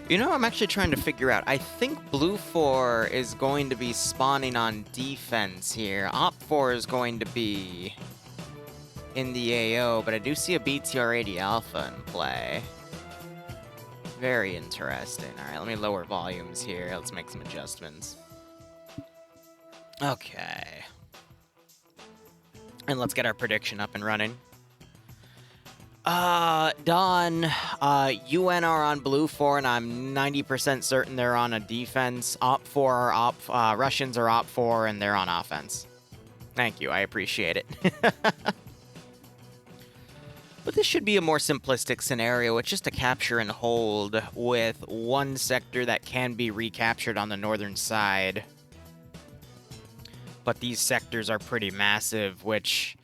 You know, I'm actually trying to figure out. I think Blue 4 is going to be spawning on defense here. Op 4 is going to be in the AO, but I do see a BTR-80 Alpha in play. Very interesting. All right, let me lower volumes here. Let's make some adjustments. Okay. And let's get our prediction up and running. Don, UN are on Blue 4, and I'm 90% certain they're on a defense. Op 4 are Russians are Op 4, and they're on offense. Thank you, I appreciate it. But this should be a more simplistic scenario. It's just a capture and hold with one sector that can be recaptured on the northern side. But these sectors are pretty massive, which...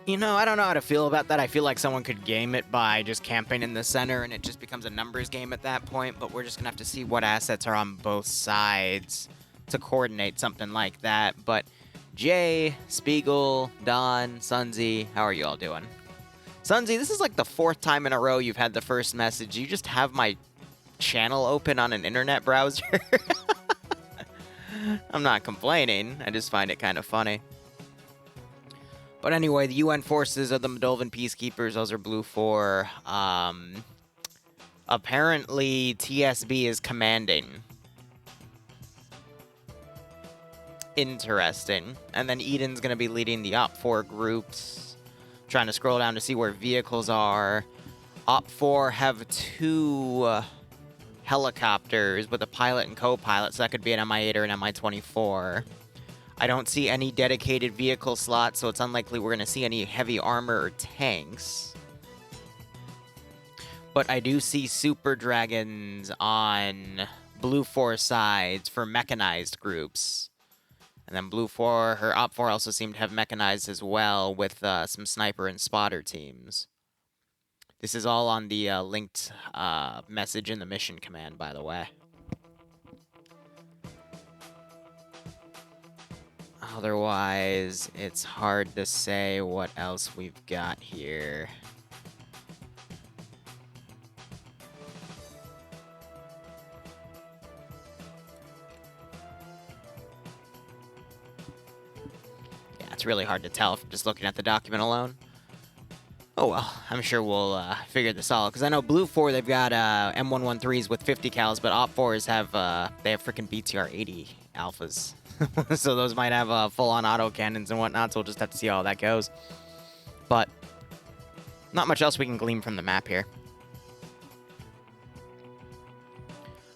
You know, I don't know how to feel about that. I feel like someone could game it by just camping in the center, and it just becomes a numbers game at that point, but we're just gonna have to see what assets are on both sides to coordinate something like that. But Jay, Spiegel, Don, Sunzi, how are you all doing? Sunzi, this is like the 4th time in a row you've had the first message. You just have my channel open on an internet browser. I'm not complaining. I just find it kind of funny. But anyway, the UN forces are the Moldovan peacekeepers. Those are Blue 4. Apparently, TSB is commanding. Interesting. And then Eden's going to be leading the Op 4 groups. Trying to scroll down to see where vehicles are. Op 4 have 2 helicopters with a pilot and co-pilot, so that could be an Mi-8 or an Mi-24. I don't see any dedicated vehicle slots, so it's unlikely we're going to see any heavy armor or tanks. But I do see Super Dragons on Blue 4 sides for mechanized groups. And then Blue 4, her Op 4 also seem to have mechanized as well with some sniper and spotter teams. This is all on the linked message in the mission command, by the way. Otherwise, it's hard to say what else we've got here. Yeah, it's really hard to tell from just looking at the document alone. Oh well, I'm sure we'll figure this out. Because I know Blue 4, they've got M113s with 50 cals, but Op 4s have, they have freaking BTR-80 alphas. So those might have full-on auto cannons and whatnot, so we'll just have to see how that goes. But not much else we can glean from the map here.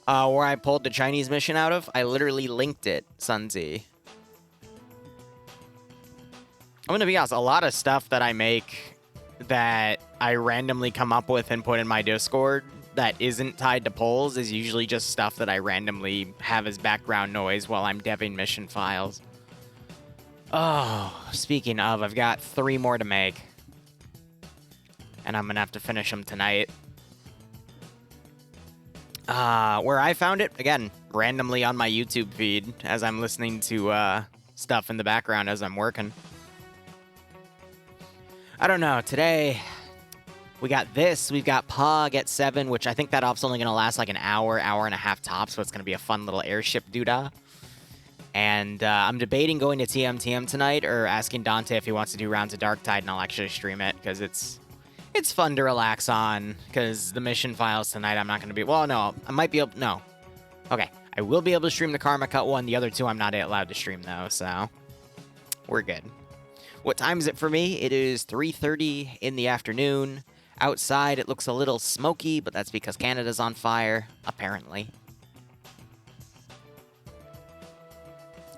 Where I pulled the Chinese mission out of, I literally linked it, Sunzi. I'm gonna be honest, a lot of stuff that I make that I randomly come up with and put in my Discord that isn't tied to polls is usually just stuff that I randomly have as background noise while I'm deving mission files. Oh, speaking of, I've got 3 more to make. And I'm gonna have to finish them tonight. Where I found it, again, randomly on my YouTube feed as I'm listening to stuff in the background as I'm working. I don't know, today... We got this, we've got Pog at 7, which I think that off's only going to last like an hour, hour and a half tops, so it's going to be a fun little airship doodah. And I'm debating going to TMTM tonight, or asking Dante if he wants to do rounds of Darktide, and I'll actually stream it, because it's fun to relax on, because the mission files tonight I'm not going to be... Well, no, I might be able... No. Okay, I will be able to stream the Karma Cut one, the other 2 I'm not allowed to stream, though, so... We're good. What time is it for me? It is 3:30 in the afternoon. Outside, it looks a little smoky, but that's because Canada's on fire, apparently.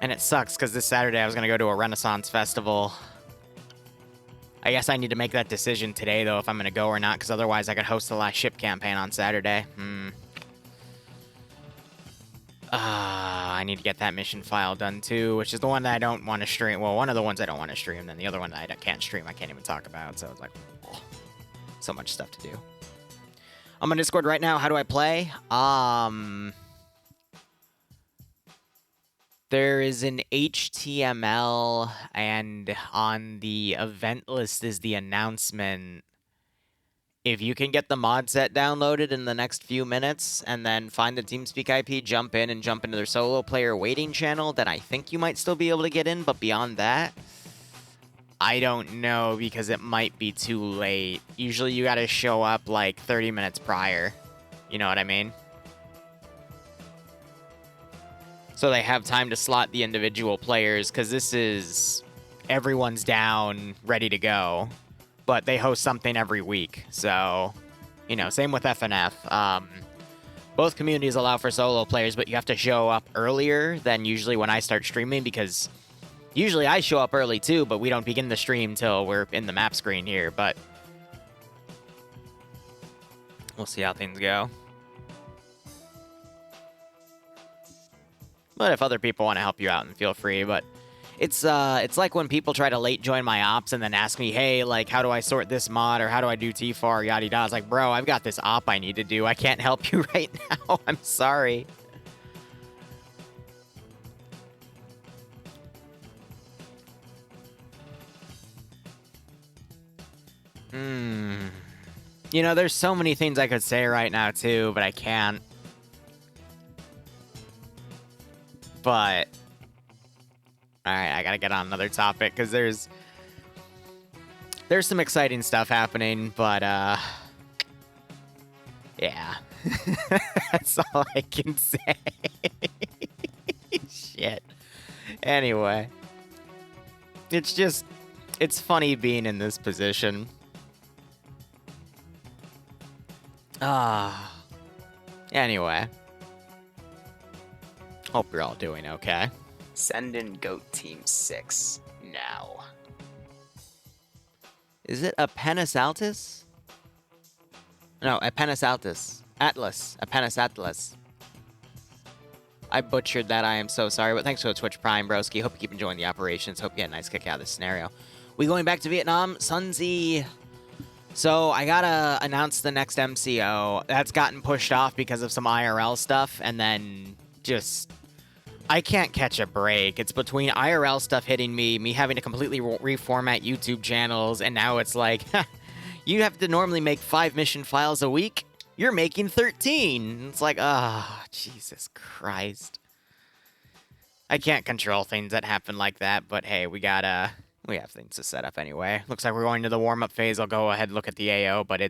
And it sucks, because this Saturday I was going to go to a Renaissance festival. I guess I need to make that decision today, though, if I'm going to go or not, because otherwise I could host the last ship campaign on Saturday. I need to get that mission file done, too, which is the one that I don't want to stream. Well, one of the ones I don't want to stream, then the other one that I can't stream, I can't even talk about, so it's like... Oh. So much stuff to do. I'm on Discord right now. How do I play? There is an HTML, and on the event list is the announcement. if you can get the mod set downloaded in the next few minutes and then find the TeamSpeak IP, jump in and jump into their solo player waiting channel, then I think you might still be able to get in. But beyond that, I don't know, because it might be too late. Usually you got to show up like 30 minutes prior. You know what I mean? So they have time to slot the individual players, because this is everyone's down, ready to go. But they host something every week. So, you know, same with FNF. Both communities allow for solo players, but you have to show up earlier than usually when I start streaming, because usually I show up early too, but we don't begin the stream till we're in the map screen here. But we'll see how things go. But if other people want to help you out, then feel free. But it's like when people try to late join my ops and then ask me, hey, like, how do I sort this mod, or how do I do TFAR, yada yada. It's like, bro, I've got this op I need to do. I can't help you right now. I'm sorry. You know, there's so many things I could say right now, too, but I can't. But alright, I gotta get on another topic, because there's some exciting stuff happening, but, yeah. That's all I can say. Shit. Anyway. It's funny being in this position. Anyway. Hope you're all doing okay. Send in GOAT Team 6 now. Is it Apenis Altus? No, Apenis Altus. Atlas. Apenis Atlas. I butchered that. I am so sorry, but thanks for the Twitch Prime, broski. Hope you keep enjoying the operations. Hope you had a nice kick out of this scenario. We going back to Vietnam? Sunzi. So, I gotta announce the next MCO. That's gotten pushed off because of some IRL stuff, and then just... I can't catch a break. It's between IRL stuff hitting me having to completely reformat YouTube channels, and now it's like, you have to normally make 5 mission files a week. You're making 13. It's like, Jesus Christ. I can't control things that happen like that, but hey, we have things to set up anyway. Looks like we're going to the warm-up phase. I'll go ahead and look at the AO, but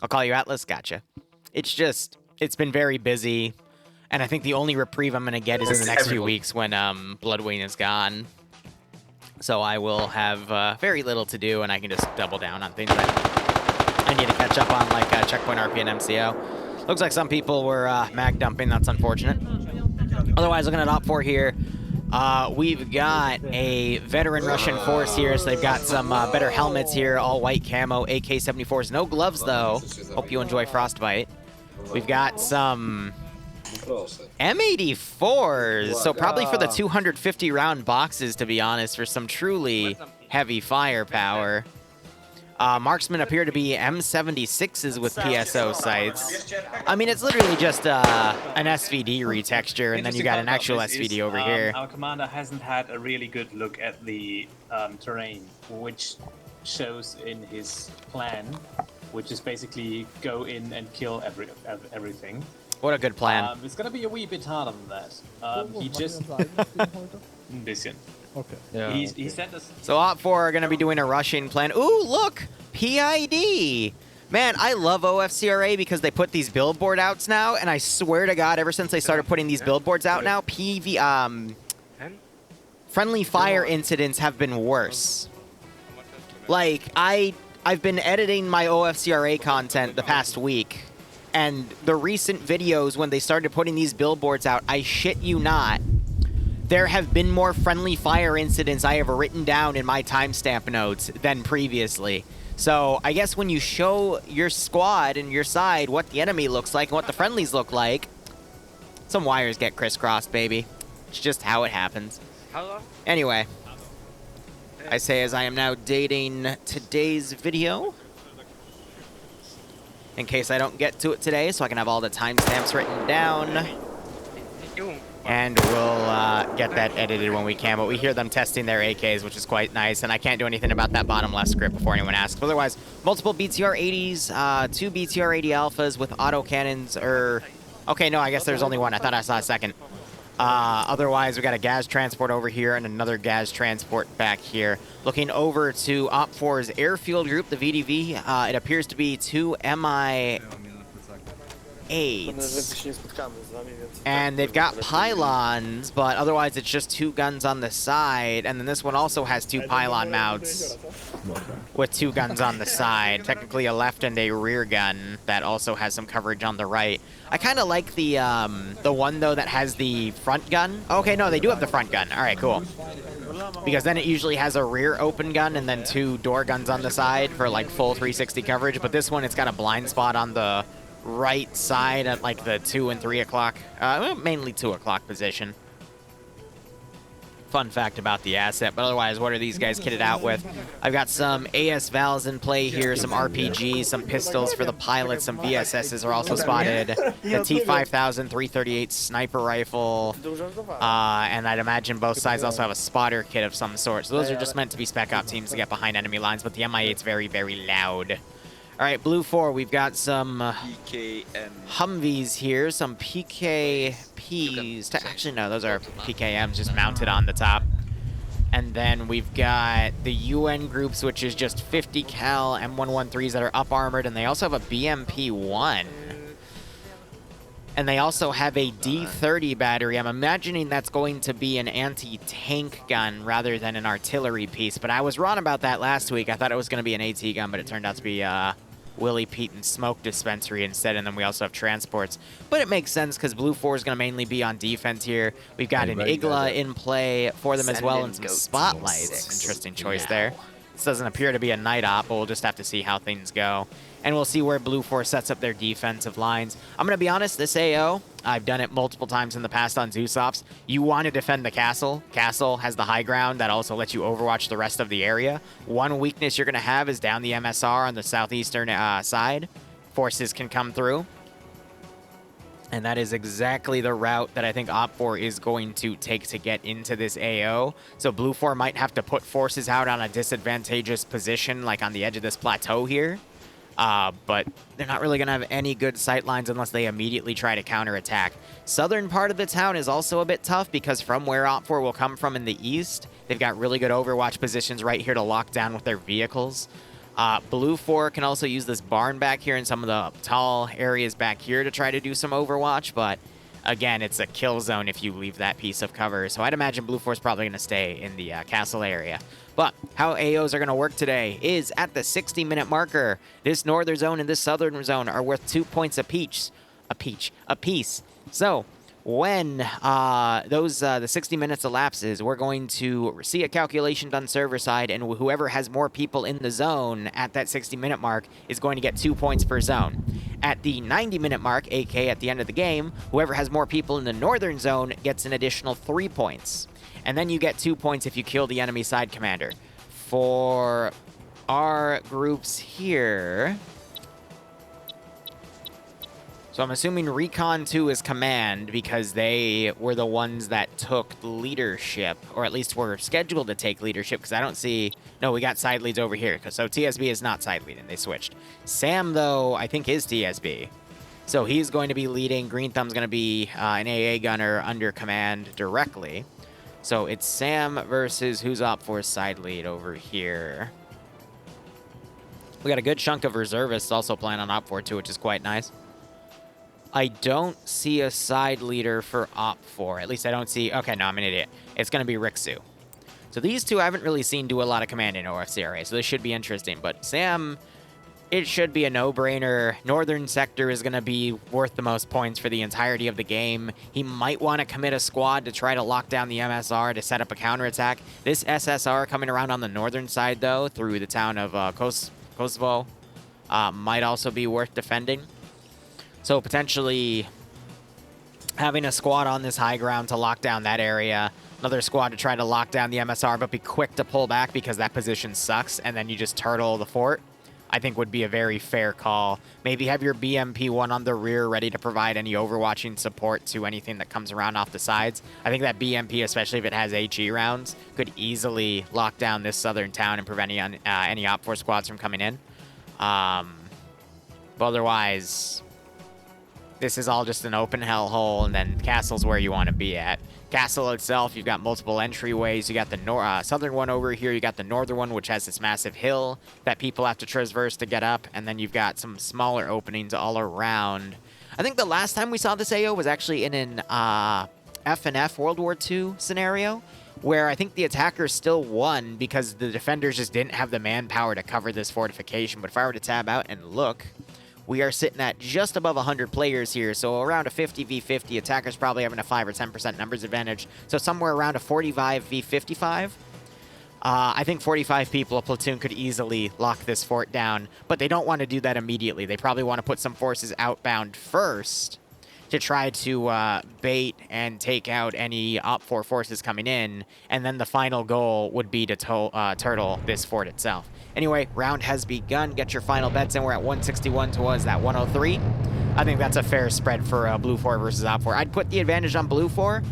I'll call you Atlas. Gotcha. It's been very busy. And I think the only reprieve I'm going to get is in the next few weeks when Bloodwing is gone. So I will have very little to do, and I can just double down on things that I need to catch up on, like Checkpoint RP and MCO. Looks like some people were mag dumping. That's unfortunate. Otherwise, looking at Op 4 here, we've got a veteran Russian force here, so they've got some better helmets here, all white camo, AK-74s. No gloves, though. Hope you enjoy Frostbite. We've got some... M84s, so probably for the 250 round boxes, to be honest, for some truly heavy firepower. Marksmen appear to be M76s with PSO sights. I mean, it's literally just an SVD retexture, and then you got an actual SVD over here. Our commander hasn't had a really good look at the terrain, which shows in his plan, which is basically go in and kill everything. What a good plan. It's gonna be a wee bit harder than that. He just... Bisschen. Okay. Yeah, he sent us... So Op 4 are going to be doing a rushing plan. Ooh, look! PID! Man, I love OFCRA because they put these billboard outs now, and I swear to God, ever since they started putting these billboards out now, friendly fire incidents have been worse. Like, I've been editing my OFCRA content the past week, and the recent videos when they started putting these billboards out, I shit you not, there have been more friendly fire incidents I have written down in my timestamp notes than previously. So I guess when you show your squad and your side what the enemy looks like and what the friendlies look like, some wires get crisscrossed, baby. It's just how it happens. Anyway, I say as I am now dating today's video, in case I don't get to it today, so I can have all the timestamps written down. And we'll get that edited when we can. But we hear them testing their AKs, which is quite nice. And I can't do anything about that bottom left script before anyone asks. But otherwise, multiple BTR 80s, 2 BTR 80 alphas with auto cannons. Okay, no, I guess there's only one. I thought I saw a second. Otherwise, we got a gas transport over here and another gas transport back here. Looking over to OPFOR's airfield group, the VDV, it appears to be 2 MI8. And they've got pylons, but otherwise it's just 2 guns on the side. And then this one also has 2 pylon mounts with 2 guns on the side. Technically a left and a rear gun that also has some coverage on the right. I kind of like the one, though, that has the front gun. Okay, no, they do have the front gun. All right, cool. Because then it usually has a rear open gun and then 2 door guns on the side for, like, full 360 coverage. But this one, it's got a blind spot on the right side at like the 2 and 3 o'clock, mainly 2 o'clock position. Fun fact about the asset, but otherwise, what are these guys kitted out with? I've got some AS Vals in play here, some RPGs, some pistols for the pilots, some VSSs are also spotted, the T5000 338 sniper rifle, and I'd imagine both sides also have a spotter kit of some sort. So those are just meant to be spec op teams to get behind enemy lines, but the MI8's very, very loud. All right, Blue 4, we've got some Humvees here, some PKPs. Actually, no, those are PKMs just mounted on the top. And then we've got the UN groups, which is just 50 cal M113s that are up armored, and they also have a BMP-1. And they also have a D30 battery. I'm imagining that's going to be an anti-tank gun rather than an artillery piece. But I was wrong about that last week. I thought it was going to be an AT gun, but it turned out to be Willie Pete and Smoke Dispensary instead. And then we also have transports. But it makes sense because Blue 4 is going to mainly be on defense here. We've got an Igla in play for them as well and some spotlights. Interesting choice there. This doesn't appear to be a night op, but we'll just have to see how things go. And we'll see where Blue 4 sets up their defensive lines. I'm going to be honest, this AO, I've done it multiple times in the past on Zeus Ops. You want to defend the castle. Castle has the high ground that also lets you overwatch the rest of the area. One weakness you're going to have is down the MSR on the southeastern side. Forces can come through. And that is exactly the route that I think OPFOR is going to take to get into this AO. So Blue 4 might have to put forces out on a disadvantageous position, like on the edge of this plateau here. But they're not really going to have any good sight lines unless they immediately try to counterattack. Southern part of the town is also a bit tough because from where OPFOR will come from in the east, they've got really good overwatch positions right here to lock down with their vehicles. Blue 4 can also use this barn back here and some of the tall areas back here to try to do some overwatch, but again, it's a kill zone if you leave that piece of cover. So I'd imagine Blue 4 is probably going to stay in the castle area. But how AOs are going to work today is at the 60-minute marker. This northern zone and this southern zone are worth 2 points apiece. So when the 60 minutes elapses, we're going to see a calculation done server side, and whoever has more people in the zone at that 60-minute mark is going to get 2 points per zone. At the 90-minute mark, aka at the end of the game, whoever has more people in the northern zone gets an additional 3 points. And then you get 2 points if you kill the enemy side commander. For our groups here, so I'm assuming Recon 2 is command because they were the ones that took leadership, or at least were scheduled to take leadership, because I don't see... No, we got side leads over here, so TSB is not side leading. They switched. Sam, though, I think is TSB. So he's going to be leading. Green Thumb's going to be an AA gunner under command directly. So it's Sam versus who's up for side lead over here. We got a good chunk of reservists also playing on OPFOR too, which is quite nice. I don't see a side leader for OPFOR. At least I don't see... Okay, no, I'm an idiot. It's going to be Rixu. So these two I haven't really seen do a lot of command in OFCRA, so this should be interesting. But Sam, it should be a no-brainer. Northern sector is going to be worth the most points for the entirety of the game. He might want to commit a squad to try to lock down the MSR to set up a counterattack. This SSR coming around on the northern side, though, through the town of Kosovo, might also be worth defending. So potentially having a squad on this high ground to lock down that area, another squad to try to lock down the MSR, but be quick to pull back because that position sucks, and then you just turtle the fort. I think would be a very fair call. Maybe have your BMP-1 on the rear ready to provide any overwatching support to anything that comes around off the sides. I think that BMP, especially if it has HE rounds, could easily lock down this southern town and prevent any OPFOR squads from coming in. But otherwise, this is all just an open hellhole, and then castle's where you want to be at. Castle itself, you've got multiple entryways. You got the southern one over here. You got the northern one, which has this massive hill that people have to traverse to get up. And then you've got some smaller openings all around. I think the last time we saw this AO was actually in an F&F World War II scenario, where I think the attackers still won because the defenders just didn't have the manpower to cover this fortification. But if I were to tab out and look, we are sitting at just above 100 players here, so around a 50 v 50. Attackers probably having a 5 or 10% numbers advantage, so somewhere around a 45 v 55. I think 45 people a platoon could easily lock this fort down, but they don't want to do that immediately. They probably want to put some forces outbound first to try to bait and take out any OPFOR forces coming in, and then the final goal would be to turtle this fort itself. Anyway, round has begun. Get your final bets in. We're at 161 towards that 103. I think that's a fair spread for Blue 4 versus OPFOR. I'd put the advantage on Blue 4,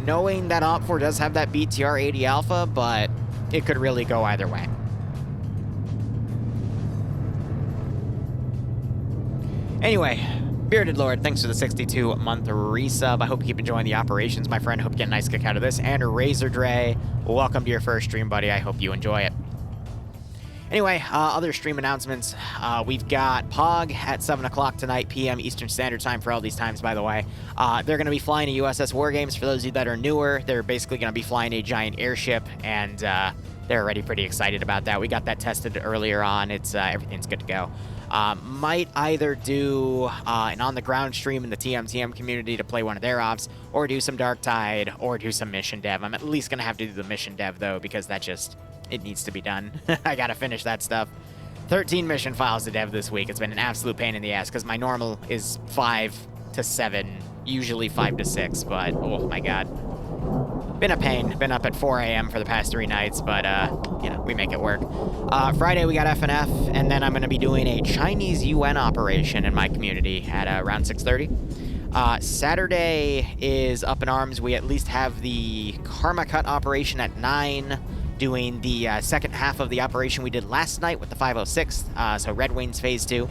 knowing that OPFOR does have that BTR 80 Alpha, but it could really go either way. Anyway, Bearded Lord, thanks for the 62-month resub. I hope you keep enjoying the operations, my friend. Hope you get a nice kick out of this. And Razor Dre, welcome to your first stream, buddy. I hope you enjoy it. Anyway, other stream announcements. We've got POG at 7 o'clock tonight, PM Eastern Standard Time for all these times, by the way. They're going to be flying a USS War Games. For those of you that are newer, they're basically going to be flying a giant airship, and they're already pretty excited about that. We got that tested earlier on. It's everything's good to go. Might either do an on-the-ground stream in the TMTM community to play one of their ops, or do some Dark Tide, or do some mission dev. I'm at least going to have to do the mission dev, though, because that just... it needs to be done. I gotta finish that stuff. 13 mission files to dev this week. It's been an absolute pain in the ass because my normal is 5 to 7, usually 5 to 6, but oh my god. Been a pain. Been up at 4 a.m. for the past 3 nights, but you know, we make it work. Friday we got FNF, and then I'm gonna be doing a Chinese UN operation in my community at around 6:30. Saturday is up in arms. We at least have the Karma Cut operation at 9. Doing the second half of the operation we did last night with the 506, so Red Wings Phase 2.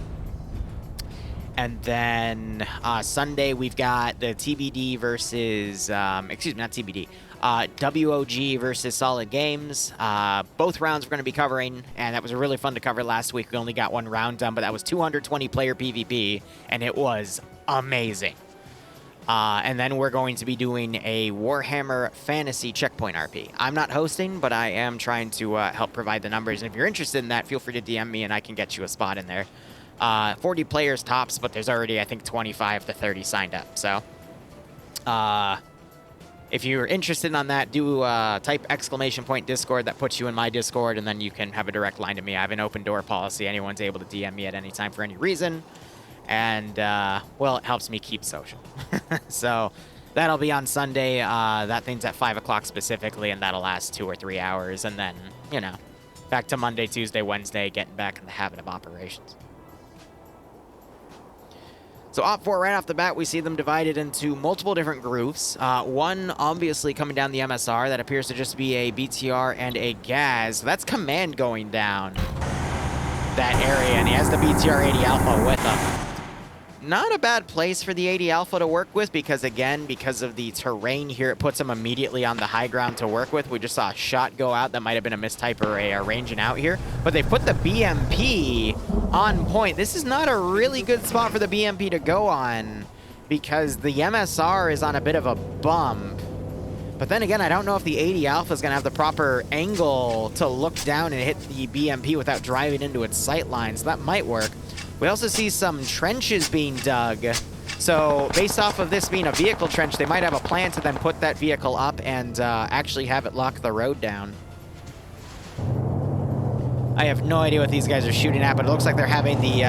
And then Sunday we've got the TBD versus, excuse me, not TBD, WOG versus Solid Games. Both rounds we're going to be covering, and that was really fun to cover last week. We only got one round done, but that was 220 player PvP, and it was amazing. And then we're going to be doing a Warhammer Fantasy Checkpoint RP. I'm not hosting, but I am trying to help provide the numbers. And if you're interested in that, feel free to DM me and I can get you a spot in there. 40 players tops, but there's already, I think, 25 to 30 signed up. So if you're interested on that, do type !Discord. That puts you in my Discord, and then you can have a direct line to me. I have an open door policy. Anyone's able to DM me at any time for any reason. And, well, it helps me keep social. So that'll be on Sunday. That thing's at 5 o'clock specifically, and that'll last 2 or 3 hours. And then, you know, back to Monday, Tuesday, Wednesday, getting back in the habit of operations. So OPFOR, right off the bat, we see them divided into multiple different groups. One, obviously, coming down the MSR, that appears to just be a BTR and a GAZ. So that's Command going down that area, and he has the BTR 80 Alpha with him. Not a bad place for the 80 Alpha to work with because, again, because of the terrain here, it puts him immediately on the high ground to work with. We just saw a shot go out. That might have been a mistype or a ranging out here. But they've put the BMP on point. This is not a really good spot for the BMP to go on because the MSR is on a bit of a bump. But then again, I don't know if the 80 Alpha is going to have the proper angle to look down and hit the BMP without driving into its sight lines. So that might work. We also see some trenches being dug. So based off of this being a vehicle trench, they might have a plan to then put that vehicle up and actually have it lock the road down. I have no idea what these guys are shooting at, but it looks like they're having the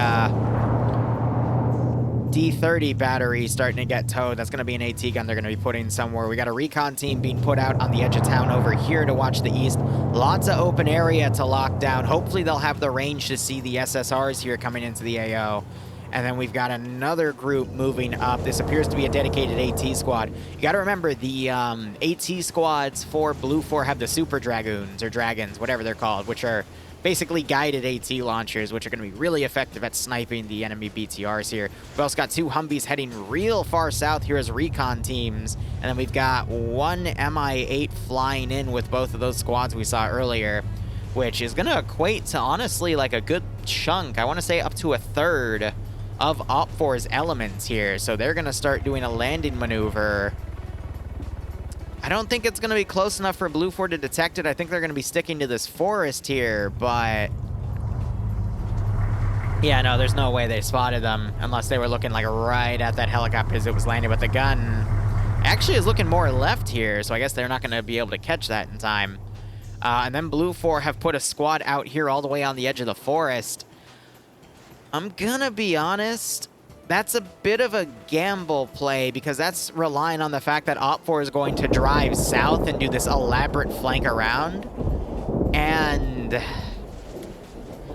D30 battery starting to get towed. That's going to be an AT gun they're going to be putting somewhere. We got a recon team being put out on the edge of town over here to watch the east. Lots of open area to lock down. Hopefully they'll have the range to see the SSRs here coming into the AO. And then we've got another group moving up. This appears to be a dedicated AT squad. You got to remember, the AT squads for Blue 4 have the Super Dragoons, or Dragons, whatever they're called, which are basically guided AT launchers, which are going to be really effective at sniping the enemy BTRs here. We've also got 2 Humvees heading real far south here as recon teams. And then we've got 1 Mi-8 flying in with both of those squads we saw earlier, which is going to equate to, honestly, like a good chunk. I want to say up to a third of OFCRA's elements here. So they're going to start doing a landing maneuver. I don't think it's going to be close enough for Blue 4 to detect it. I think they're going to be sticking to this forest here, but yeah, no, there's no way they spotted them unless they were looking like right at that helicopter as it was landing. But the gun actually is looking more left here, so I guess they're not going to be able to catch that in time. And then Blue 4 have put a squad out here all the way on the edge of the forest. I'm gonna be honest, that's a bit of a gamble play because that's relying on the fact that OPFOR is going to drive south and do this elaborate flank around. And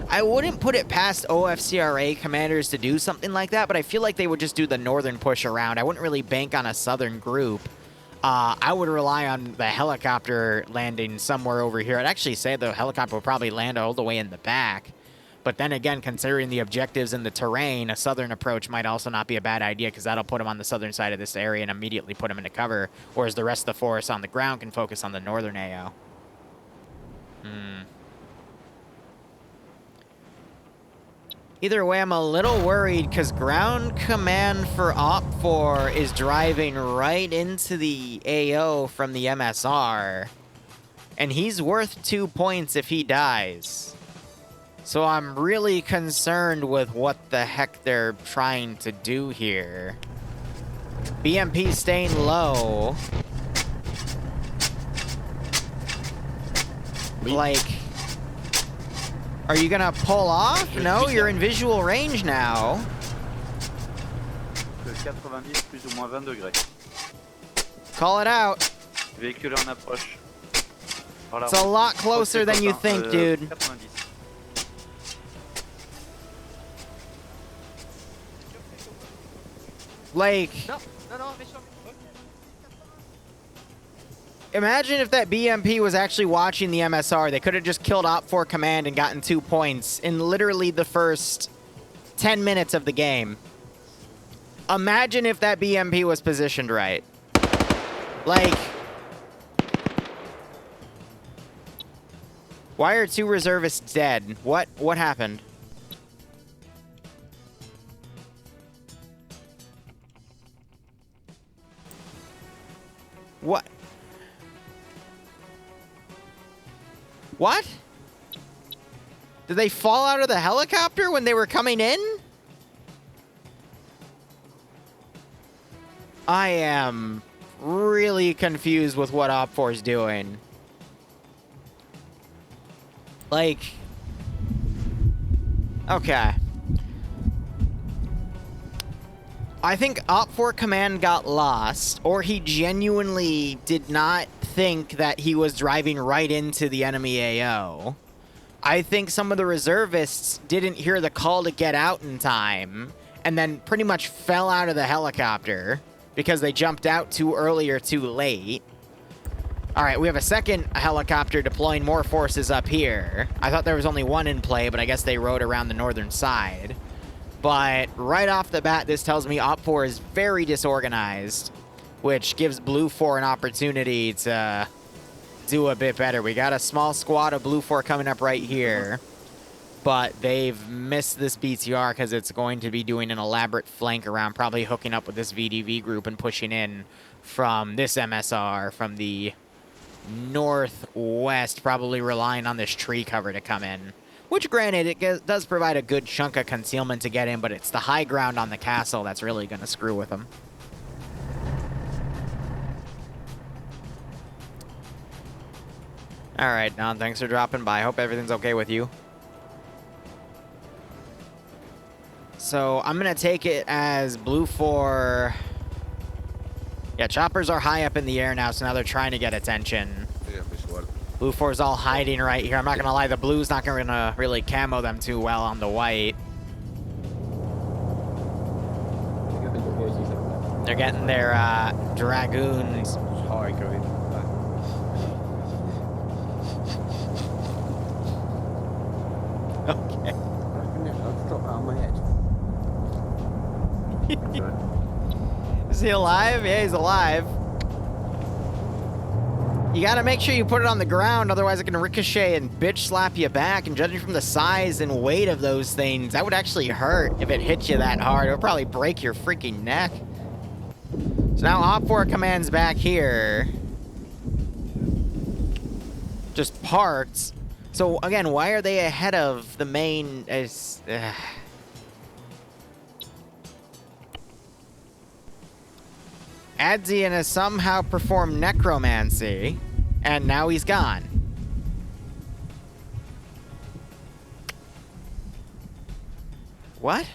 I wouldn't put it past OFCRA commanders to do something like that, but I feel like they would just do the northern push around. I wouldn't really bank on a southern group. I would rely on the helicopter landing somewhere over here. I'd actually say the helicopter would probably land all the way in the back. But then again, considering the objectives and the terrain, a southern approach might also not be a bad idea because that'll put them on the southern side of this area and immediately put them into cover, whereas the rest of the forest on the ground can focus on the northern AO. Either way, I'm a little worried because ground command for OPFOR is driving right into the AO from the MSR, and he's worth 2 points if he dies. So I'm really concerned with what the heck they're trying to do here. BMP staying low. Like, are you gonna pull off? No, you're in visual range now. 90 plus ou moins 20 degrés. Call it out. Véhicule en approche. It's a lot closer than you think, dude. 90. Like, imagine if that BMP was actually watching the MSR. They could have just killed OPFOR command and gotten 2 points in literally the first 10 minutes of the game. Imagine if that BMP was positioned right. Like, why are 2 reservists dead? What happened? What? What? Did they fall out of the helicopter when they were coming in? I am really confused with what OPFOR is doing. Like, okay. I think OPFOR command got lost, or he genuinely did not think that he was driving right into the enemy AO. I think some of the reservists didn't hear the call to get out in time, and then pretty much fell out of the helicopter because they jumped out too early or too late. All right, we have a second helicopter deploying more forces up here. I thought there was only one in play, but I guess they rode around the northern side. But right off the bat, this tells me OPFOR is very disorganized, which gives Blue 4 an opportunity to do a bit better. We got a small squad of Blue 4 coming up right here, but they've missed this BTR because it's going to be doing an elaborate flank around, probably hooking up with this VDV group and pushing in from this MSR, from the northwest, probably relying on this tree cover to come in. Which, granted, it does provide a good chunk of concealment to get in, but it's the high ground on the castle that's really going to screw with them. All right, Don, thanks for dropping by. Hope everything's okay with you. So I'm gonna take it as Blue 4. Yeah, choppers are high up in the air now, so now they're trying to get attention. Blue 4's all hiding right here. I'm not gonna lie, the blue's not gonna really camo them too well on the white. They're getting their dragoons. Okay. Is he alive? Yeah, he's alive. You gotta make sure you put it on the ground, otherwise it can ricochet and bitch slap you back. And judging from the size and weight of those things, that would actually hurt if it hit you that hard. It would probably break your freaking neck. So now OFCRA commands back here. Just parts. So again, why are they ahead of the main? Adzian has somehow performed necromancy, and now he's gone. What?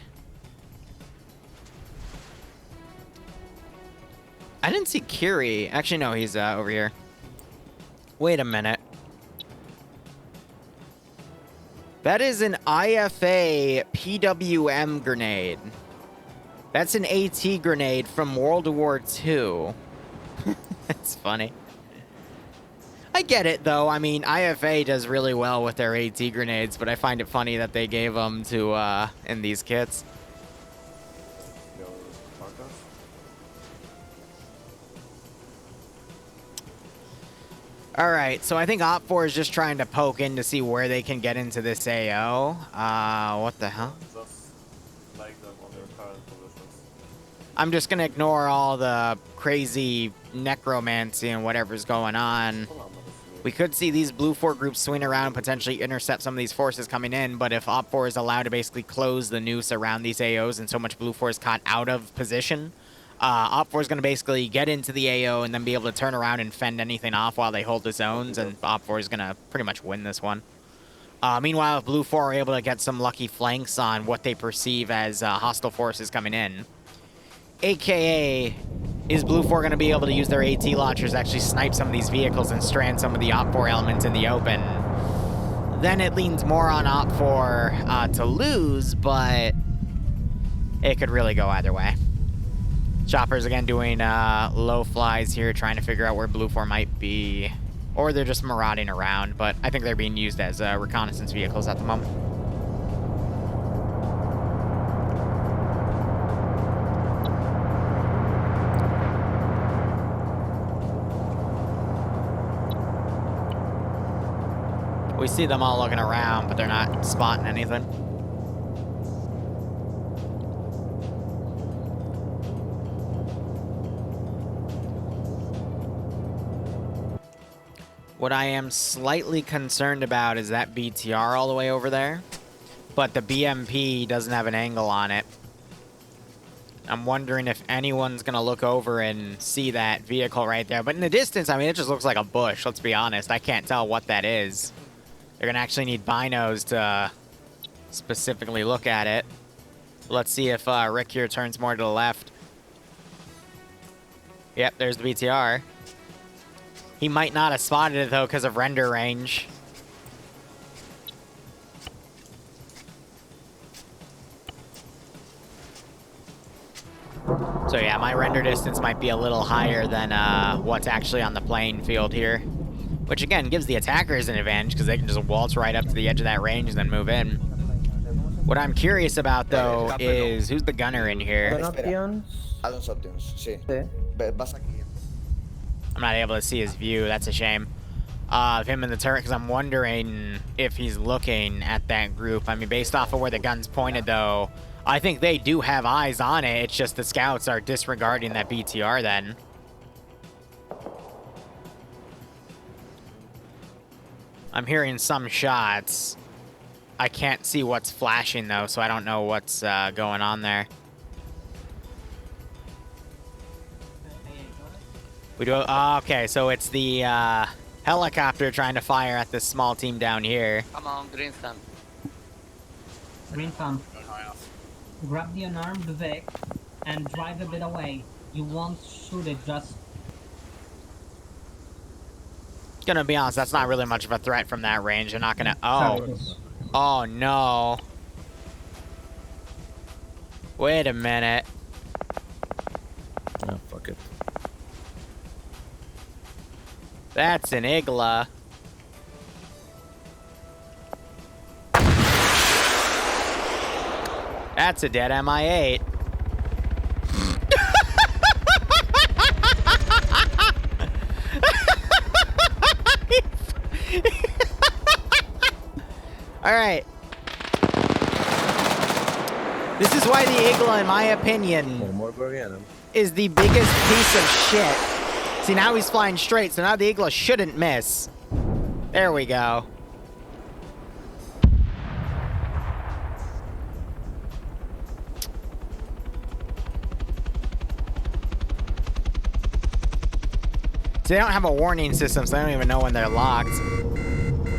I didn't see Kiri. Actually, no, he's over here. Wait a minute. That is an IFA PWM grenade. That's an AT grenade from World War II. That's funny. I get it, though. I mean, IFA does really well with their AT grenades, but I find it funny that they gave them to, in these kits. Alright, so I think OPFOR is just trying to poke in to see where they can get into this AO. What the hell? I'm just gonna ignore all the crazy necromancy and whatever's going on. We could see these Blue 4 groups swing around and potentially intercept some of these forces coming in, but if OPFOR is allowed to basically close the noose around these AOs and so much Blue 4 is caught out of position, OPFOR is going to basically get into the AO and then be able to turn around and fend anything off while they hold the zones, and OPFOR is going to pretty much win this one. Meanwhile, if Blue 4 are able to get some lucky flanks on what they perceive as hostile forces coming in, AKA, is Blue 4 going to be able to use their AT launchers to actually snipe some of these vehicles and strand some of the OPFOR elements in the open? Then it leans more on OPFOR to lose, but it could really go either way. Choppers again doing low flies here, trying to figure out where Blue 4 might be. Or they're just marauding around, but I think they're being used as reconnaissance vehicles at the moment. We see them all looking around, but they're not spotting anything. What I am slightly concerned about is that BTR all the way over there, but the BMP doesn't have an angle on it. I'm wondering if anyone's going to look over and see that vehicle right there. But in the distance, I mean, it just looks like a bush, let's be honest. I can't tell what that is. They're going to actually need binos to specifically look at it. Let's see if Rick here turns more to the left. Yep, there's the BTR. He might not have spotted it, though, because of render range. So yeah, my render distance might be a little higher than what's actually on the playing field here. Which, again, gives the attackers an advantage, because they can just waltz right up to the edge of that range and then move in. What I'm curious about, though, is who's the gunner in here? I'm not able to see his view. That's a shame. Of him in the turret, because I'm wondering if he's looking at that group. I mean, based off of where the gun's pointed, though, I think they do have eyes on it. It's just the scouts are disregarding that BTR then. I'm hearing some shots. I can't see what's flashing, though, so I don't know what's going on there. We do. Oh, okay, so it's the helicopter trying to fire at this small team down here. Come on, green thumb. Green thumb. grab the unarmed Vic and drive a bit away. You won't shoot it, just... Gonna be honest, that's not really much of a threat from that range. You're not gonna... Sorry, Oh. this- Oh, no. Wait a minute. Oh, fuck it. That's an Igla. That's a dead MI8. All right. This is why the Igla, in my opinion, One more Bohemia. is the biggest piece of shit. See, now he's flying straight, so now the Igla shouldn't miss. There we go. See, they don't have a warning system, so they don't even know when they're locked.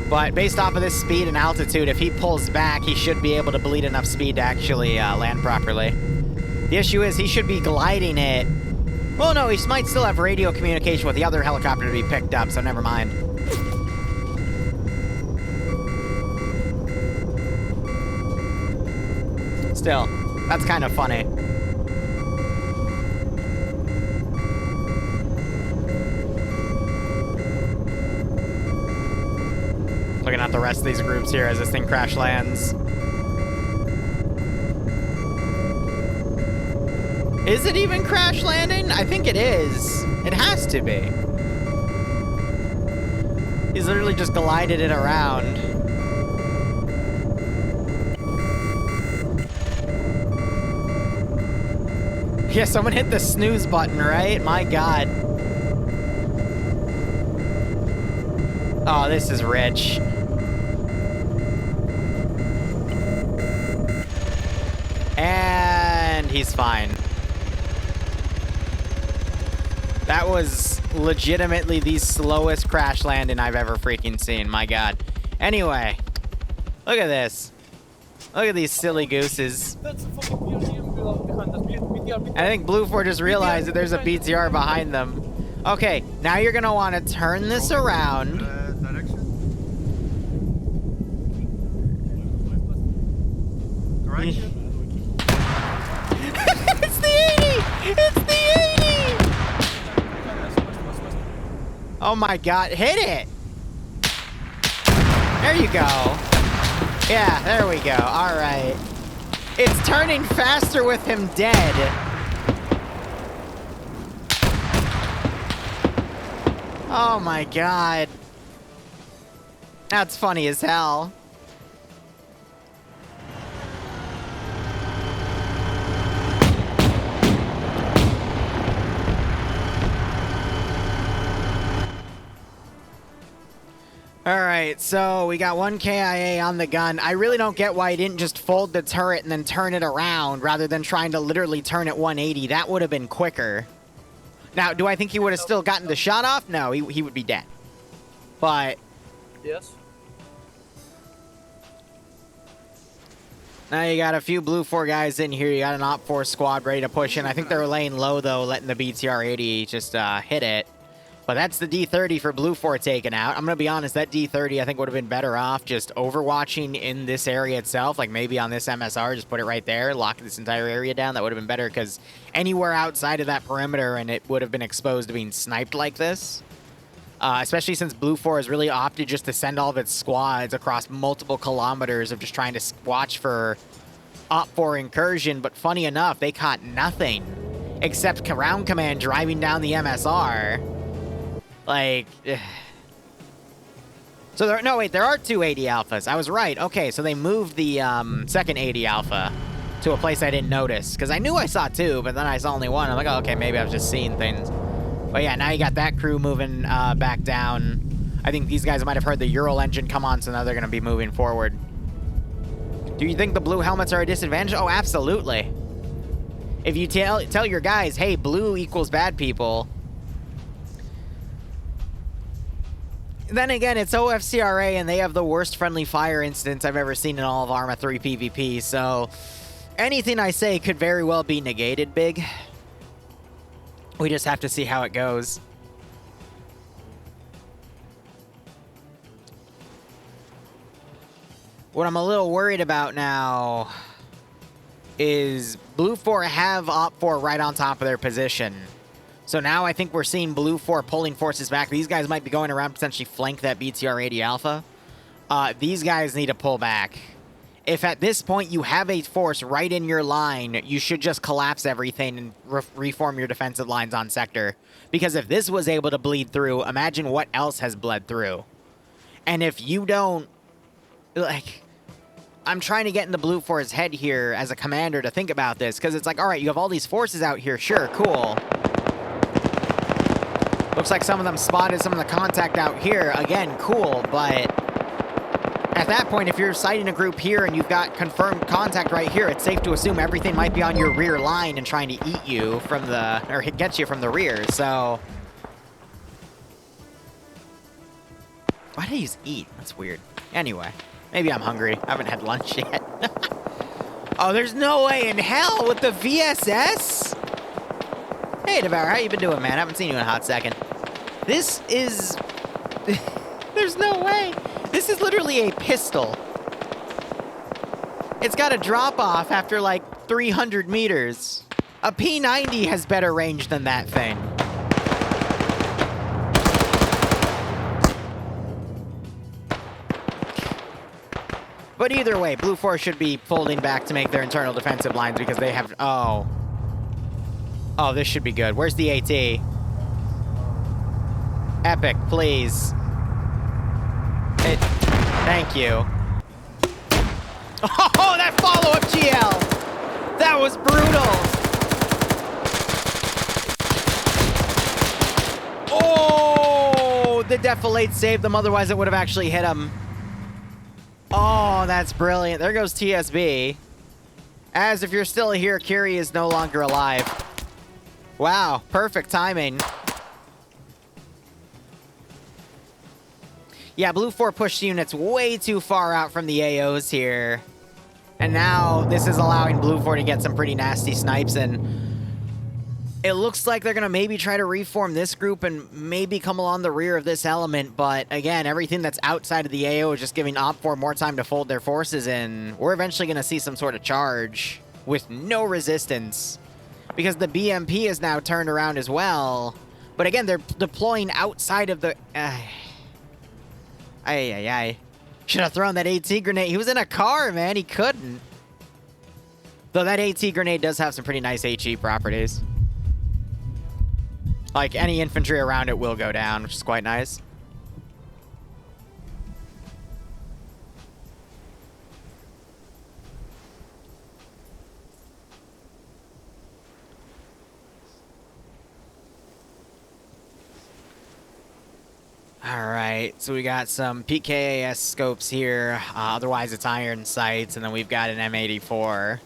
But based off of this speed and altitude, if he pulls back, he should be able to bleed enough speed to actually land properly. The issue is he should be gliding it. Well, no, he might still have radio communication with the other helicopter to be picked up, so never mind. Still, that's kind of funny. Looking at the rest of these groups here as this thing crash lands. Is it even crash landing? I think it is. It has to be. He's literally just glided it around. Yeah, someone hit the snooze button, right? My God. Oh, this is rich. And he's fine. That was legitimately the slowest crash landing I've ever freaking seen. My God. Anyway, look at this. Look at these silly gooses. I think Blue 4 just realized that there's a BTR behind them. Okay, now you're gonna want to turn this around. It's the 80! It's the 80! Oh my God, hit it! There you go. Yeah, there we go. All right. It's turning faster with him dead. Oh my God. That's funny as hell. All right, so we got one KIA on the gun. I really don't get why he didn't just fold the turret and then turn it around rather than trying to literally turn it 180. That would have been quicker. Now, do I think he would have still gotten the shot off? No, he would be dead. But... Yes. Now you got a few Blue 4 guys in here. You got an Op 4 squad ready to push in. I think they're laying low, though, letting the BTR-80 just hit it. But that's the D30 for Blue 4 taken out. I'm going to be honest, that D30 I think would have been better off just overwatching in this area itself. Like maybe on this MSR, just put it right there, lock this entire area down. That would have been better because anywhere outside of that perimeter and it would have been exposed to being sniped like this. Especially since Blue 4 has really opted just to send all of its squads across multiple kilometers of just trying to watch for Op 4 incursion. But funny enough, they caught nothing except Ground Command driving down the MSR. Like, so there, no, wait, there are 2 80 alphas. I was right. Okay, so they moved the second 80 alpha to a place I didn't notice. Because I knew I saw 2, but then I saw only 1. I'm like, oh, okay, maybe I was just seeing things. But yeah, now you got that crew moving back down. I think these guys might have heard the Ural engine come on, so now they're going to be moving forward. Do you think the blue helmets are a disadvantage? Oh, absolutely. If you tell your guys, hey, blue equals bad people... Then again, it's OFCRA, and they have the worst friendly fire incidents I've ever seen in all of Arma 3 PvP, so Anything I say could very well be negated, Big. We just have to see how it goes. What I'm a little worried about now is Blue 4 have Op 4 right on top of their position. So now I think we're seeing Blue 4 pulling forces back. These guys might be going around potentially flank that BTR-80 Alpha. These guys need to pull back. If at this point you have a force right in your line, you should just collapse everything and reform your defensive lines on sector. Because if this was able to bleed through, imagine what else has bled through. And if you don't... Like... I'm trying to get into Blue 4's head here as a commander to think about this, because it's like, all right, you have all these forces out here, sure, cool. Looks like some of them spotted some of the contact out here. Again, cool, but at that point, if you're sighting a group here and you've got confirmed contact right here, it's safe to assume everything might be on your rear line and trying to eat you from the, or get you from the rear, so. Why did I use eat? That's weird. Anyway. Maybe I'm hungry. I haven't had lunch yet. Oh, there's no way in hell with the VSS? Hey, Devour, how you been doing, man? I haven't seen you in a hot second. This is... There's no way. This is literally a pistol. It's got a drop-off after, like, 300 meters. A P90 has better range than that thing. But either way, Blue 4 should be folding back to make their internal defensive lines because they have... Oh. Oh, this should be good. Where's the AT? Epic, please. Thank you. Oh, that follow-up GL! That was brutal! Oh! The Defilate saved them, otherwise it would have actually hit him. Oh, that's brilliant. There goes TSB. As if you're still here, Curie is no longer alive. Wow, perfect timing. Yeah, Blue 4 pushed units way too far out from the AOs here. And now this is allowing Blue 4 to get some pretty nasty snipes, and it looks like they're going to maybe try to reform this group and maybe come along the rear of this element, but again, everything that's outside of the AO is just giving Op 4 more time to fold their forces in. We're eventually going to see some sort of charge with no resistance, because the BMP is now turned around as well. But again, they're deploying outside of the... Should have thrown that AT grenade. He was in a car, man. He couldn't. Though that AT grenade does have some pretty nice HE properties. Like, any infantry around it will go down, which is quite nice. Alright, so we got some PKAS scopes here. Otherwise, it's iron sights, and then we've got an M84.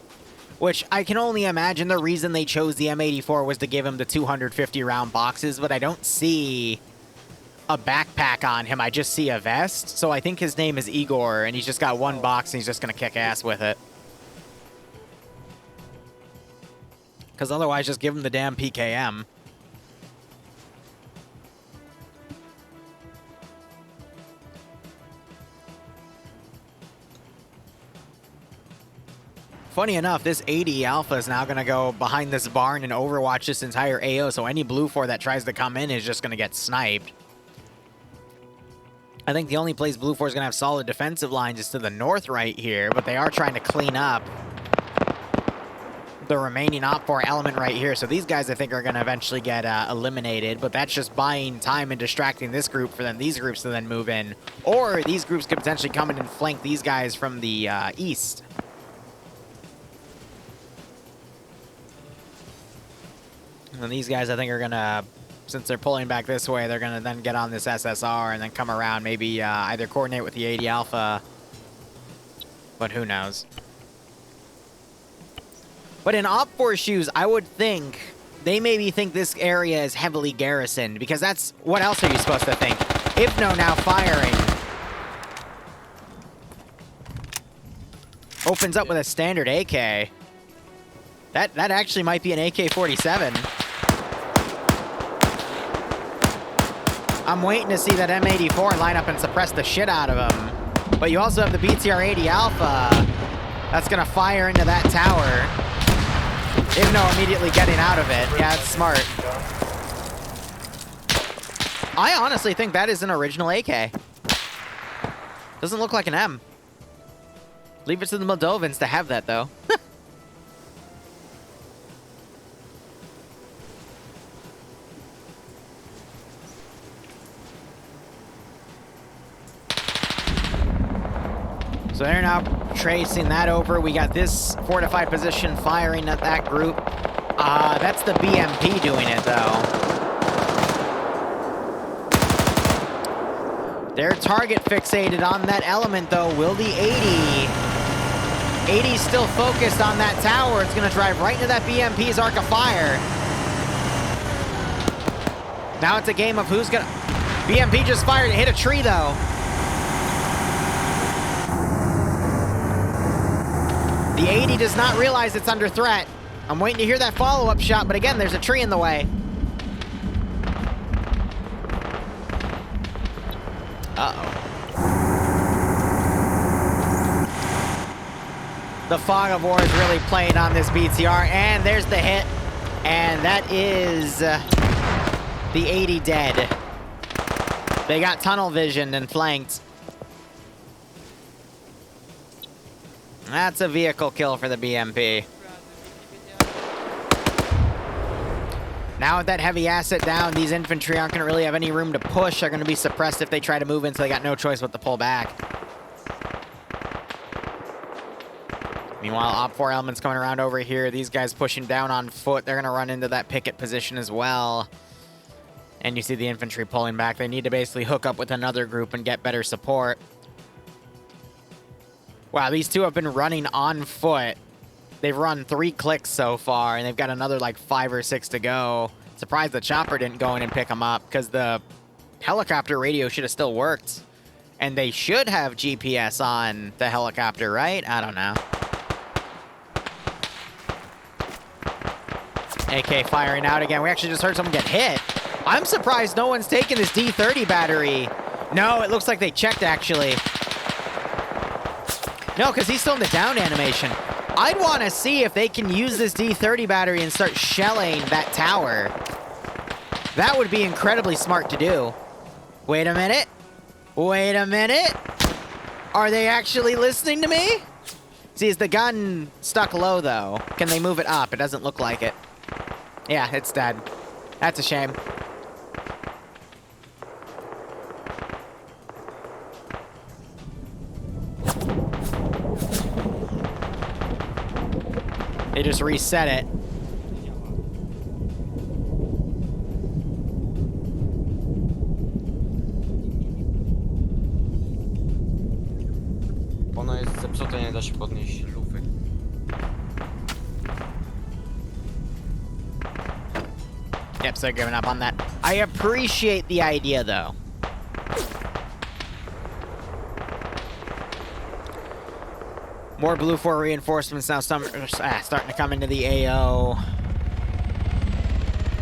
Which I can only imagine the reason they chose the M84 was to give him the 250-round boxes, but I don't see a backpack on him. I just see a vest. So I think his name is Igor, and he's just got one box, and he's just going to kick ass with it. Because otherwise, just give him the damn PKM. Funny enough, this 80 Alpha is now going to go behind this barn and overwatch this entire AO, so any Blue 4 that tries to come in is just going to get sniped. I think the only place Blue 4 is going to have solid defensive lines is to the north right here, but they are trying to clean up the remaining Op 4 element right here, so these guys I think are going to eventually get eliminated, but that's just buying time and distracting this group for then these groups to then move in. Or these groups could potentially come in and flank these guys from the east. And these guys, I think, are going to, since they're pulling back this way, they're going to then get on this SSR and then come around, maybe either coordinate with the 80 Alpha, but who knows. But in Op 4 shoes, I would think they maybe think this area is heavily garrisoned, because that's, what else are you supposed to think? Hypno now firing. Opens up with a standard AK. That actually might be an AK-47. I'm waiting to see that M84 line up and suppress the shit out of him. But you also have the BTR-80 Alpha that's gonna fire into that tower. Even though immediately getting out of it. Yeah, it's smart. I honestly think that is an original AK. Doesn't look like an M. Leave it to the Moldovans to have that, though. So they're now tracing that over. We got this fortified position firing at that group. That's the BMP doing it, though. They're target fixated on that element, though. Will the 80's still focused on that tower. It's going to drive right into that BMP's arc of fire. Now it's a game of who's going to... BMP just fired. It hit a tree, though. The 80 does not realize it's under threat. I'm waiting to hear that follow-up shot, but again, there's a tree in the way. Uh-oh. The fog of war is really playing on this BTR, and there's the hit. And that is the 80 dead. They got tunnel visioned and flanked. That's a vehicle kill for the BMP. Now with that heavy asset down, these infantry aren't going to really have any room to push. They're going to be suppressed if they try to move in, so they got no choice but to pull back. Meanwhile, OPFOR elements coming around over here. These guys pushing down on foot. They're going to run into that picket position as well. And you see the infantry pulling back. They need to basically hook up with another group and get better support. Wow, these two have been running on foot. They've run 3 clicks so far, and they've got another like 5 or 6 to go. Surprised the chopper didn't go in and pick them up, because the helicopter radio should have still worked. And they should have GPS on the helicopter, right? I don't know. AK firing out again. We actually just heard someone get hit. I'm surprised no one's taken this D30 battery. No, it looks like they checked, actually. No, because he's still in the down animation. I'd want to see if they can use this D30 battery and start shelling that tower. That would be incredibly smart to do. Wait a minute. Wait a minute. Are they actually listening to me? See, is the gun stuck low, though? Can they move it up? It doesn't look like it. Yeah, it's dead. That's a shame. They just reset it. Ono jest zepsute, nie da się podnieść lufy. Yep, so giving up on that. I appreciate the idea, though. More Blue 4 reinforcements now starting to come into the AO.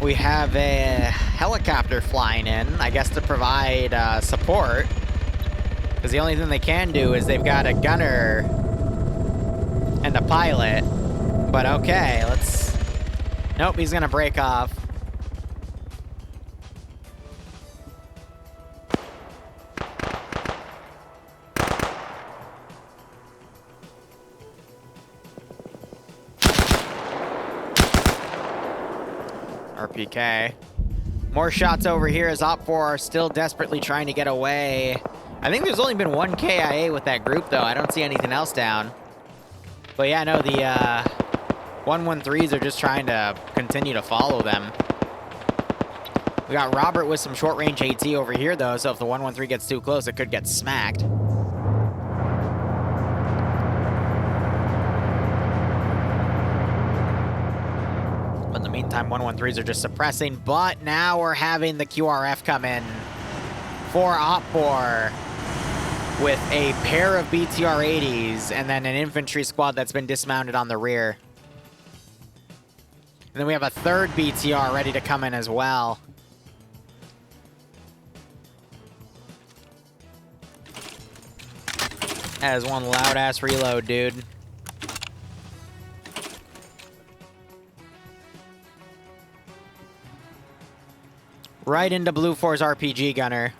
We have a helicopter flying in, I guess to provide support. Because the only thing they can do is they've got a gunner and a pilot. But okay, let's... Nope, he's gonna break off. RPK. More shots over here as OPFOR are still desperately trying to get away. I think there's only been 1 KIA with that group, though. I don't see anything else down. But yeah, no, the 113s are just trying to continue to follow them. We got Robert with some short-range AT over here, though, so if the 113 gets too close, it could get smacked. But in the meantime, 113s are just suppressing, but now we're having the QRF come in for OPFOR with a pair of BTR-80s and then an infantry squad that's been dismounted on the rear. And then we have a third BTR ready to come in as well. That is one loud-ass reload, dude. Right into Blue 4's RPG gunner.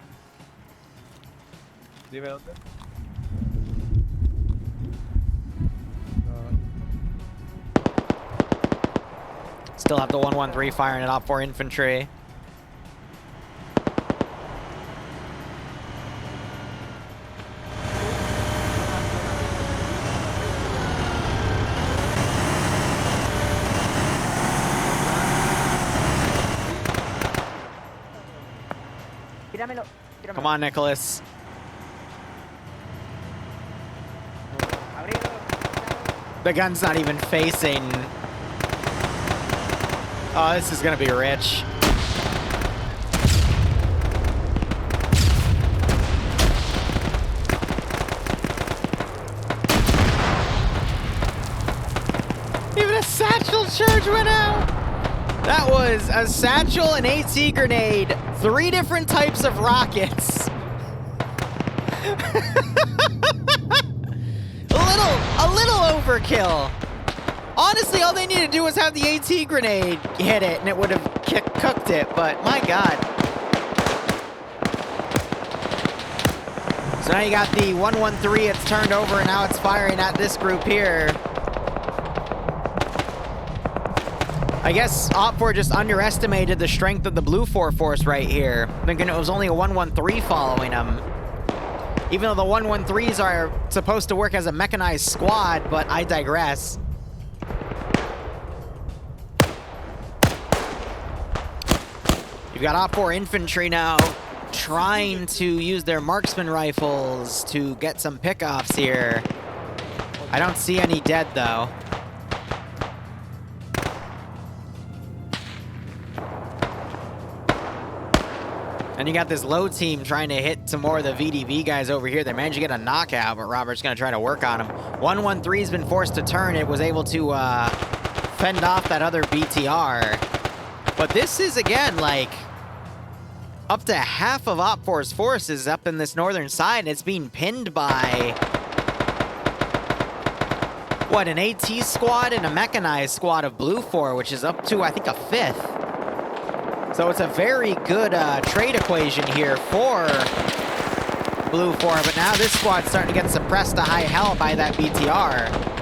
Still have the 113 firing it off for infantry. Come on, Nicholas. The gun's not even facing. Oh, this is gonna be rich. Even a satchel charge went out. That was a satchel, an AT grenade, 3 different types of rockets. a little overkill. Honestly, all they needed to do was have the AT grenade hit it, and it would have cooked it, but my god. So now you got the 113, it's turned over, and now it's firing at this group here. I guess OFCRA just underestimated the strength of the Blue 4 force right here, thinking it was only a 113 following them. Even though the 113s are supposed to work as a mechanized squad, but I digress. You've got OFCRA infantry now trying to use their marksman rifles to get some pickoffs here. I don't see any dead though. And you got this low team trying to hit some more of the VDV guys over here. They managed to get a knockout, but Robert's going to try to work on him. 113's been forced to turn. It was able to fend off that other BTR. But this is, again, like, up to half of OFCRA's forces up in this northern side, and it's being pinned by, what, an AT squad and a mechanized squad of Blue 4, which is up to, I think, a 5th. So it's a very good trade equation here for Blue 4, but now this squad's starting to get suppressed to high hell by that BTR.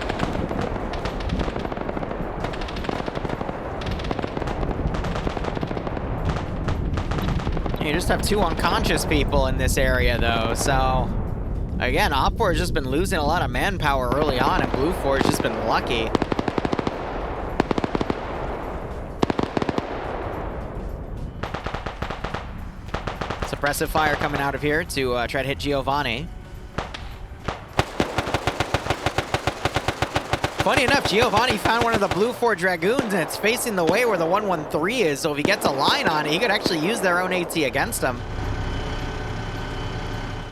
You just have 2 unconscious people in this area, though, so... Again, OFCRA has just been losing a lot of manpower early on, and Blue 4 has just been lucky. Suppressive fire coming out of here to try to hit Giovanni. Funny enough, Giovanni found one of the Blue 4 Dragoons, and it's facing the way where the 113 is, so if he gets a line on it, he could actually use their own AT against him.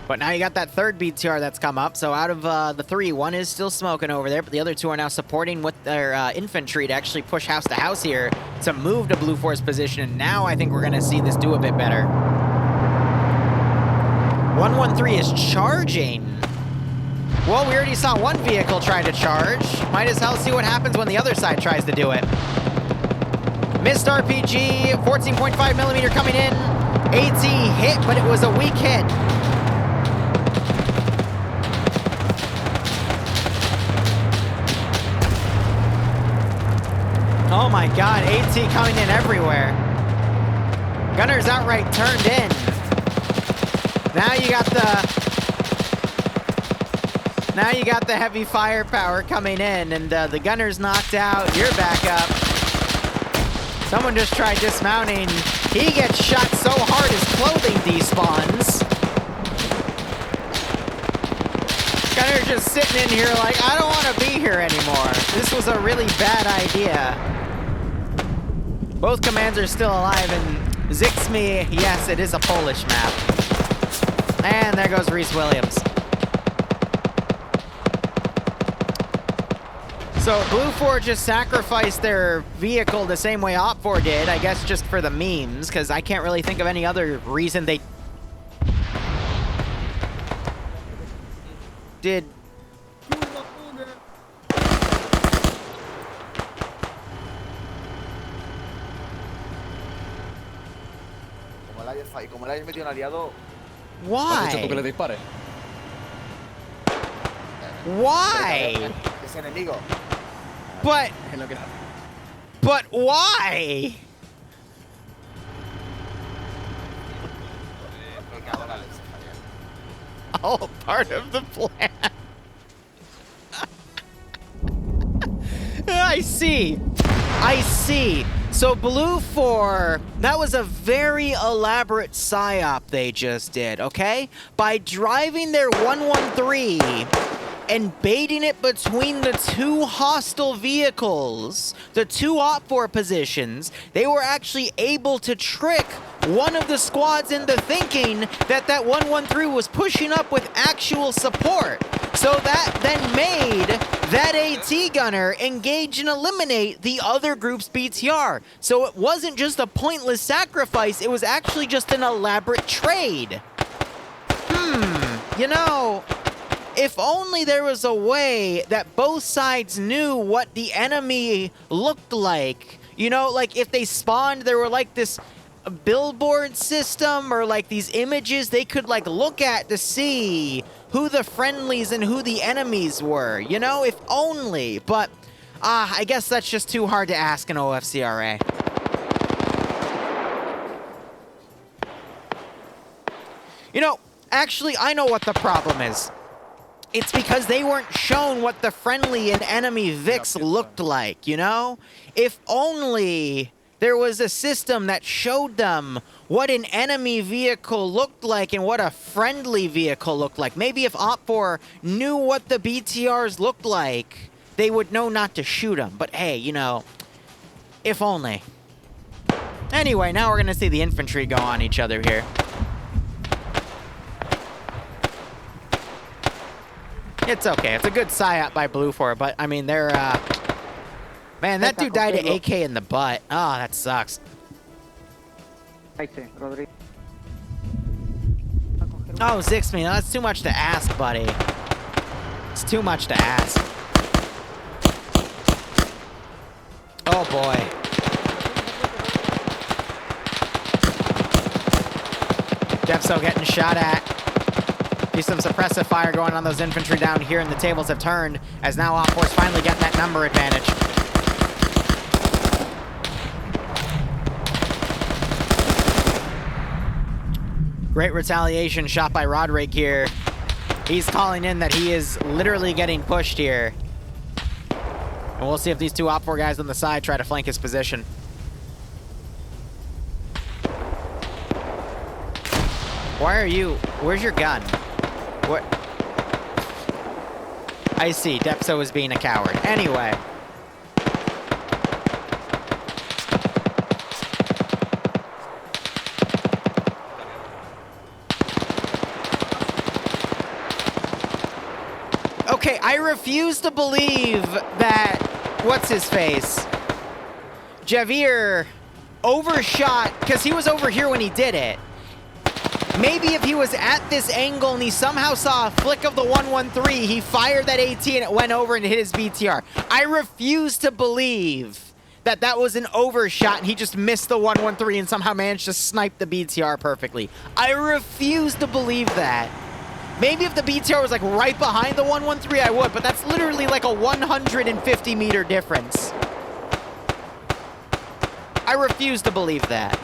But now you got that third BTR that's come up, so out of the 3, 1 is still smoking over there, but the other 2 are now supporting with their infantry to actually push house to house here to move to Blue 4's position, and now I think we're going to see this do a bit better. 113 is charging. Well, we already saw one vehicle try to charge. Might as well see what happens when the other side tries to do it. Missed RPG, 14.5mm coming in. AT hit, but it was a weak hit. Oh my god, AT coming in everywhere. Gunner's outright turned in. Now you got the heavy firepower coming in, and the gunner's knocked out. You're back up. Someone just tried dismounting. He gets shot so hard his clothing despawns. Gunner's just sitting in here like, I don't want to be here anymore. This was a really bad idea. Both commands are still alive, and Zixmi, yes, it is a Polish map. And there goes Reese Williams. So Blue 4 just sacrificed their vehicle the same way Op 4 did, I guess just for the memes, because I can't really think of any other reason they did. Como le hayas metido un aliado, Has hecho tú que le Why? dispare. Why? es enemigo. But Es lo que hace. why? Me cago en la leche, Javier. All part of the plan. I see. I see. So Blue 4, that was a very elaborate psyop they just did, okay? By driving their 113 and baiting it between the two hostile vehicles, the two Op 4 positions, they were actually able to trick one of the squads into thinking that that 113 was pushing up with actual support. So that then made that AT gunner engage and eliminate the other group's BTR. So it wasn't just a pointless sacrifice, it was actually just an elaborate trade. You know, if only there was a way that both sides knew what the enemy looked like. You know, like if they spawned, there were like this billboard system or like these images they could like look at to see who the friendlies and who the enemies were, you know, if only. But I guess that's just too hard to ask in OFCRA. You know, actually, I know what the problem is. It's because they weren't shown what the friendly and enemy Vix looked like, you know? If only there was a system that showed them what an enemy vehicle looked like and what a friendly vehicle looked like. Maybe if Op 4 knew what the BTRs looked like, they would know not to shoot them. But hey, you know, if only. Anyway, now we're gonna see the infantry go on each other here. It's okay. It's a good psyop by Blue 4, but I mean, they're, man, that dude died to AK in the butt. Oh, that sucks. Oh, Zixme, that's too much to ask, buddy. It's too much to ask. Oh, boy. Depso getting shot at. There's some suppressive fire going on those infantry down here, and the tables have turned, as now Op 4's finally getting that number advantage. Great retaliation shot by Roderick here. He's calling in that he is literally getting pushed here. And we'll see if these two Op 4 guys on the side try to flank his position. Why are you... Where's your gun? What? I see. Depso is being a coward. Anyway. Okay, I refuse to believe that... What's his face? Javier overshot, because he was over here when he did it. Maybe if he was at this angle and he somehow saw a flick of the 113, he fired that AT and it went over and hit his BTR. I refuse to believe that that was an overshot and he just missed the 113 and somehow managed to snipe the BTR perfectly. I refuse to believe that. Maybe if the BTR was like right behind the 113, I would, but that's literally like a 150-meter difference. I refuse to believe that.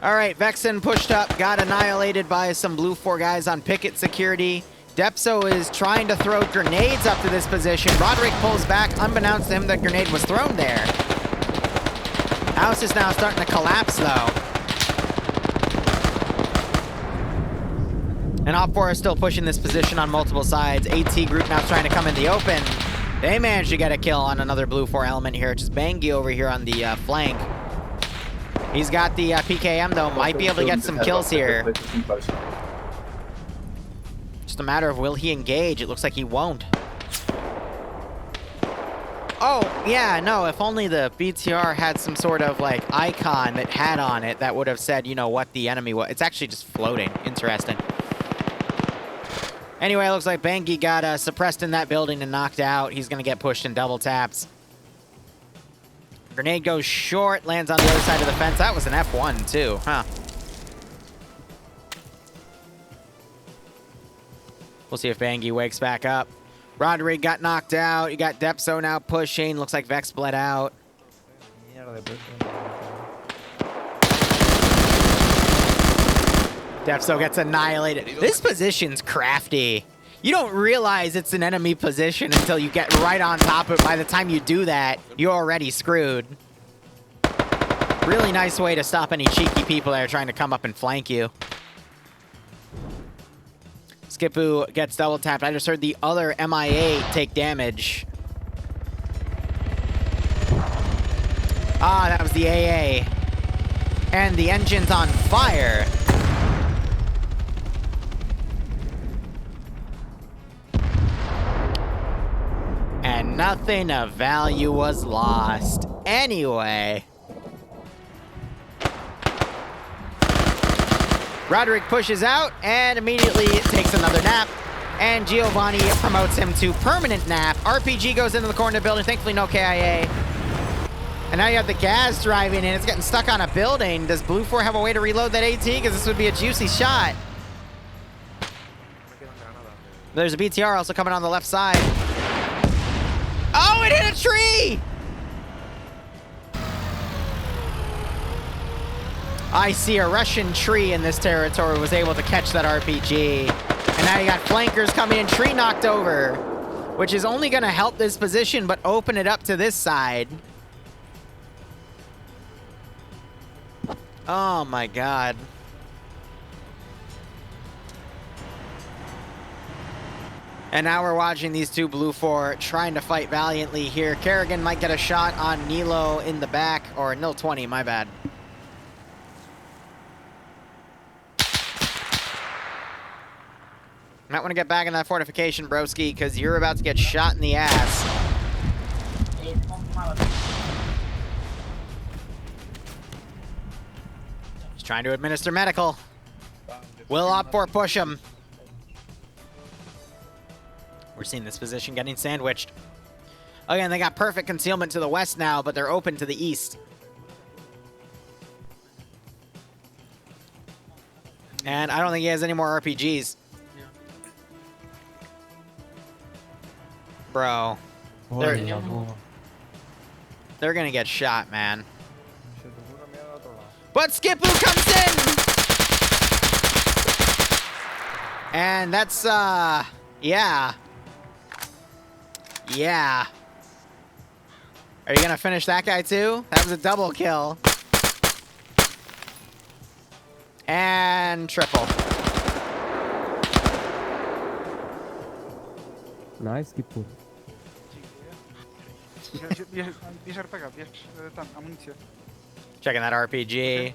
All right, Vexen pushed up, got annihilated by some Blue 4 guys on picket security. Depso is trying to throw grenades up to this position. Roderick pulls back. Unbeknownst to him, the grenade was thrown there. House is now starting to collapse, though. And Op 4 is still pushing this position on multiple sides. AT group now trying to come in the open. They managed to get a kill on another Blue 4 element here. Just Bangi over here on the flank. He's got the PKM though, might be able to get some kills here. Just a matter of will he engage? It looks like he won't. Oh, yeah, no, if only the BTR had some sort of, like, icon that had on it that would have said, you know, what the enemy was. It's actually just floating. Interesting. Anyway, it looks like Bengi got suppressed in that building and knocked out. He's going to get pushed in double taps. Grenade goes short, lands on the other side of the fence. That was an F1, too, huh? We'll see if Bengi wakes back up. Roderick got knocked out. You got Depso now pushing. Looks like Vex bled out. Depso gets annihilated. This position's crafty. You don't realize it's an enemy position until you get right on top of it. By the time you do that, you're already screwed. Really nice way to stop any cheeky people that are trying to come up and flank you. Skipu gets double tapped. I just heard the other MIA take damage. Ah, that was the AA. And the engine's on fire. And nothing of value was lost. Anyway. Roderick pushes out and immediately takes another nap. And Giovanni promotes him to permanent nap. RPG goes into the corner of the building. Thankfully, no KIA. And now you have the gas driving in. It's getting stuck on a building. Does Blue 4 have a way to reload that AT? Because this would be a juicy shot. There's a BTR also coming on the left side. Oh, it hit a tree! I see a Russian tree in this territory was able to catch that RPG. And now you got flankers coming in, tree knocked over. Which is only going to help this position, but open it up to this side. Oh my god. And now we're watching these two Blue 4 trying to fight valiantly here. Kerrigan might get a shot on Nilo in the back, or Nil 20, my bad. Might want to get back in that fortification, broski, because you're about to get shot in the ass. He's trying to administer medical. Will OPFOR push him? We're seeing this position getting sandwiched. Again, they got perfect concealment to the west now, but they're open to the east. And I don't think he has any more RPGs. Bro. They're gonna get shot, man. But Skipu comes in! And that's, yeah. Yeah. Are you gonna finish that guy too? That was a double kill. And triple. Nice, Skipu. Bierz RPG, bierz tam amunicję. Checking that RPG.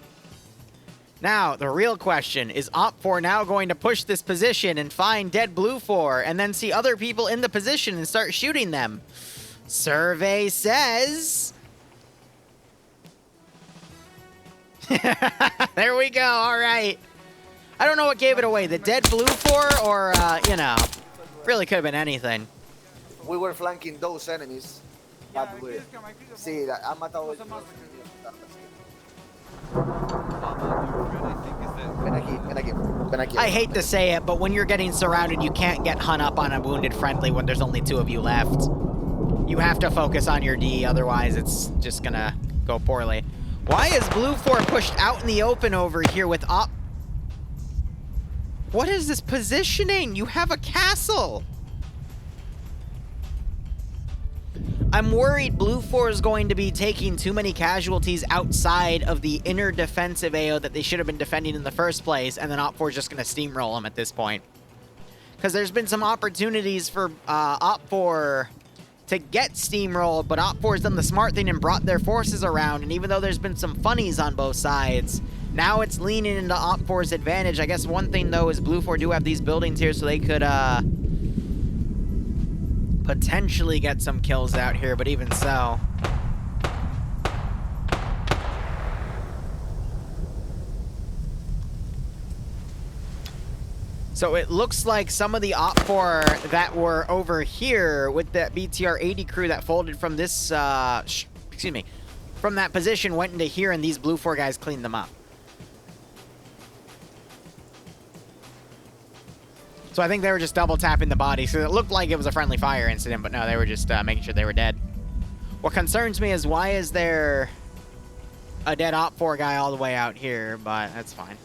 Now, the real question, is OPFOR now going to push this position and find dead Blue 4 and then see other people in the position and start shooting them? Survey says... There we go, all right. I don't know what gave it away, the dead Blue 4 or, you know, really could have been anything. We were flanking those enemies. But we... Sí, han matado... Ven aquí. I hate to say it, but when you're getting surrounded, you can't get hung up on a wounded friendly when there's only 2 of you left. You have to focus on your D, otherwise it's just gonna go poorly. Why is Blue 4 pushed out in the open over here with op... What is this positioning? You have a castle! I'm worried Blue 4 is going to be taking too many casualties outside of the inner defensive AO that they should have been defending in the first place, and then OPFOR is just going to steamroll them at this point. Because there's been some opportunities for OPFOR to get steamrolled, but Op4 has done the smart thing and brought their forces around, and even though there's been some funnies on both sides, now it's leaning into Op4's advantage. I guess one thing, though, is Blue 4 do have these buildings here, so they could, potentially get some kills out here, but even so. So it looks like some of the Op4 that were over here with that BTR-80 crew that folded from this, excuse me, from that position went into here, and these Blue 4 guys cleaned them up. So I think they were just double tapping the body. So it looked like it was a friendly fire incident, but no, they were just making sure they were dead. What concerns me is why is there a dead Op4 guy all the way out here, but that's fine.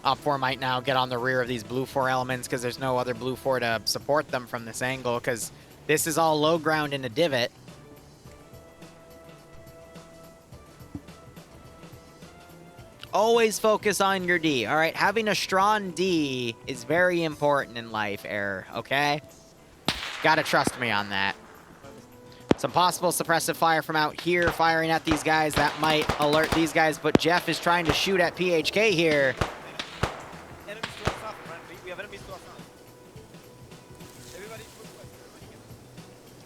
Op4 might now get on the rear of these Blue 4 elements because there's no other Blue 4 to support them from this angle, because this is all low ground in a divot. Always focus on your D, all right? Having a strong D is very important in life, Error, okay? Gotta trust me on that. Some possible suppressive fire from out here firing at these guys. That might alert these guys, but Jeff is trying to shoot at PHK here.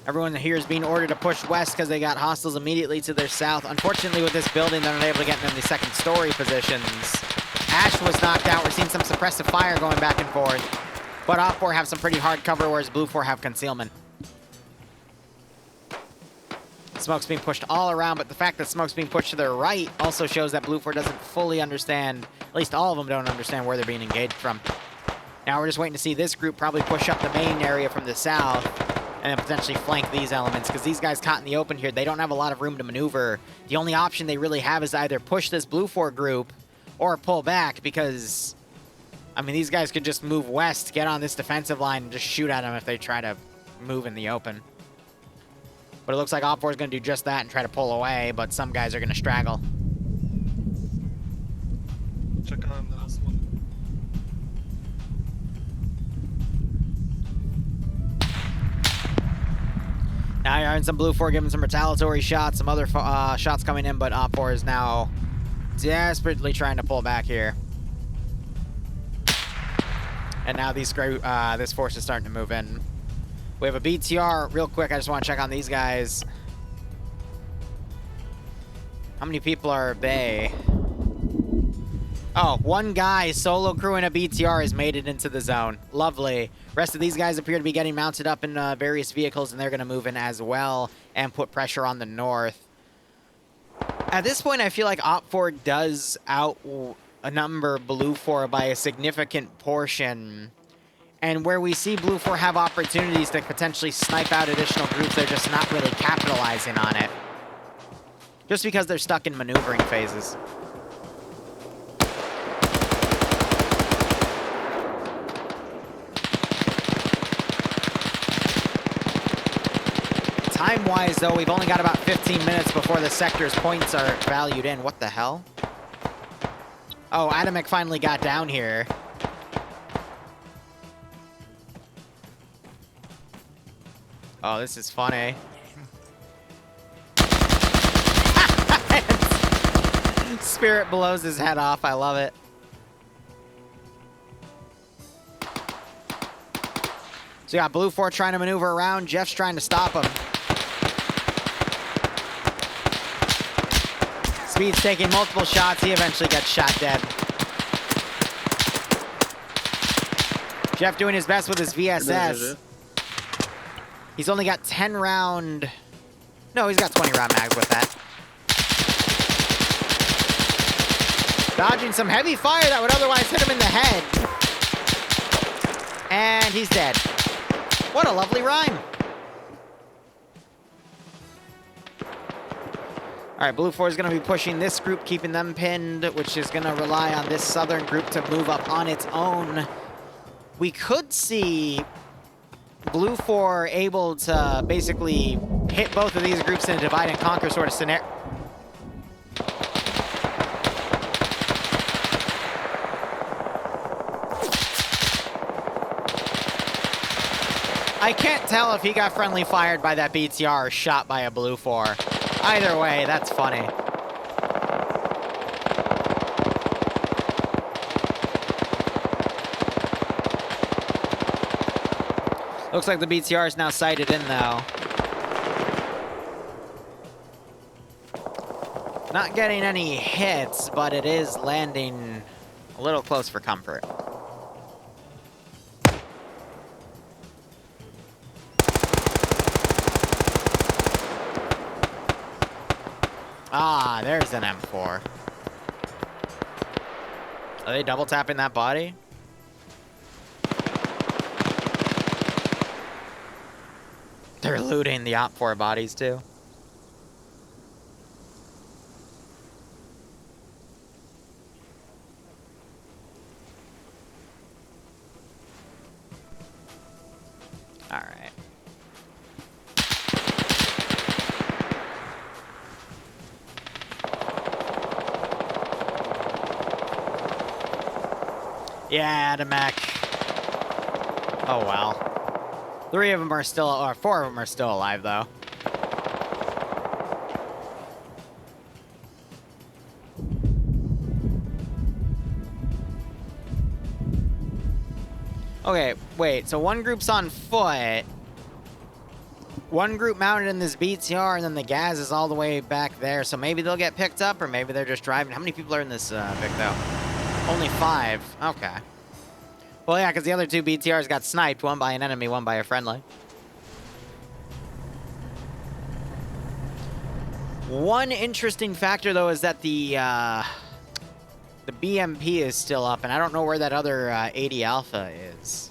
Everyone here is being ordered to push west because they got hostiles immediately to their south. Unfortunately, with this building, they're not able to get in the second story positions. Ash was knocked out. We're seeing some suppressive fire going back and forth. But Op4 have some pretty hard cover, whereas Blue 4 have concealment. Smoke's being pushed all around, but the fact that smoke's being pushed to their right also shows that Blue 4 doesn't fully understand, at least all of them don't understand where they're being engaged from. Now we're just waiting to see this group probably push up the main area from the south, and then potentially flank these elements, because these guys caught in the open here, they don't have a lot of room to maneuver. The only option they really have is either push this Blue 4 group or pull back, because, I mean, these guys could just move west, get on this defensive line, and just shoot at them if they try to move in the open. But it looks like Op4 is going to do just that and try to pull away, but some guys are going to straggle. Check on the last one. Now you're having some Blue 4 giving some retaliatory shots, some other shots coming in, but Op4 is now desperately trying to pull back here. And now these this force is starting to move in. We have a BTR. Real quick, I just want to check on these guys. How many people are they? Oh, one guy solo crewing a BTR has made it into the zone. Lovely. Rest of these guys appear to be getting mounted up in various vehicles, and they're going to move in as well and put pressure on the north. At this point, I feel like Op4 does outnumber Blue 4 by a significant portion. And where we see Blue 4 have opportunities to potentially snipe out additional groups, they're just not really capitalizing on it. Just because they're stuck in maneuvering phases. Time-wise, though, we've only got about 15 minutes before the sector's points are valued in. What the hell? Oh, Atomic finally got down here. Oh, this is funny. Spirit blows his head off. I love it. So you got Blue 4 trying to maneuver around. Jeff's trying to stop him. Speed's taking multiple shots. He eventually gets shot dead. Jeff doing his best with his VSS. He's only got 10 round... No, he's got 20 round mags with that. Dodging some heavy fire that would otherwise hit him in the head. And he's dead. What a lovely rhyme. All right, Blue 4 is going to be pushing this group, keeping them pinned, which is going to rely on this southern group to move up on its own. We could see Blue 4 able to basically hit both of these groups in a divide and conquer sort of scenario. I can't tell if he got friendly fired by that BTR or shot by a blue 4. Either way, that's funny. Looks like the BTR is now sighted in, though. Not getting any hits, but it is landing a little close for comfort. Ah, there's an M4. Are they double tapping that body? They're looting the OP4 bodies too. All right. Yeah, the mech. Oh well. 3 of them are still, or 4 of them are still alive though. Okay, wait, so one group's on foot. One group mounted in this BTR, and then the gas is all the way back there, so maybe they'll get picked up, or maybe they're just driving. How many people are in this Vic, though? Only 5. Okay. Well, yeah, because the other 2 BTRs got sniped, one by an enemy, one by a friendly. One interesting factor, though, is that the BMP is still up, and I don't know where that other 80 Alpha is.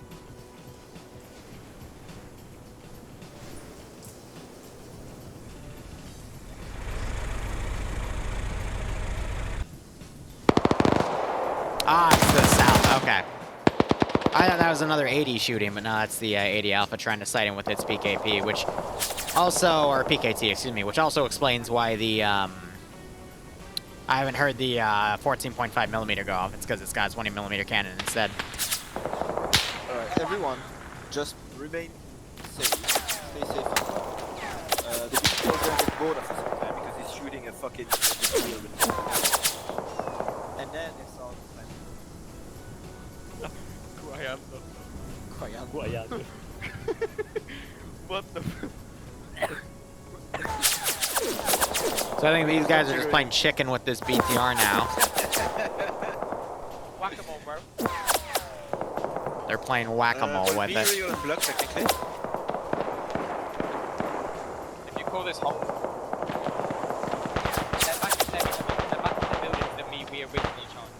Ah, it's to the south. Okay. I thought that was another 80 shooting, but no, that's the 80 Alpha trying to sight him with its PKP, which also, or PKT, excuse me, which also explains why the, I haven't heard the 14.5 millimeter go off. It's because it's got a 20 millimeter cannon instead. Alright, everyone, just remain safe. Stay safe. The big program is bored of us sometimes because he's shooting a fucking and then it's all Guayando. What the So I think these guys are just playing chicken with this BTR now. Whack-a-mole, bro. They're playing whack-a-mole with it. You're in block, technically. If you call this home. Step back to the buildings that we originally charged.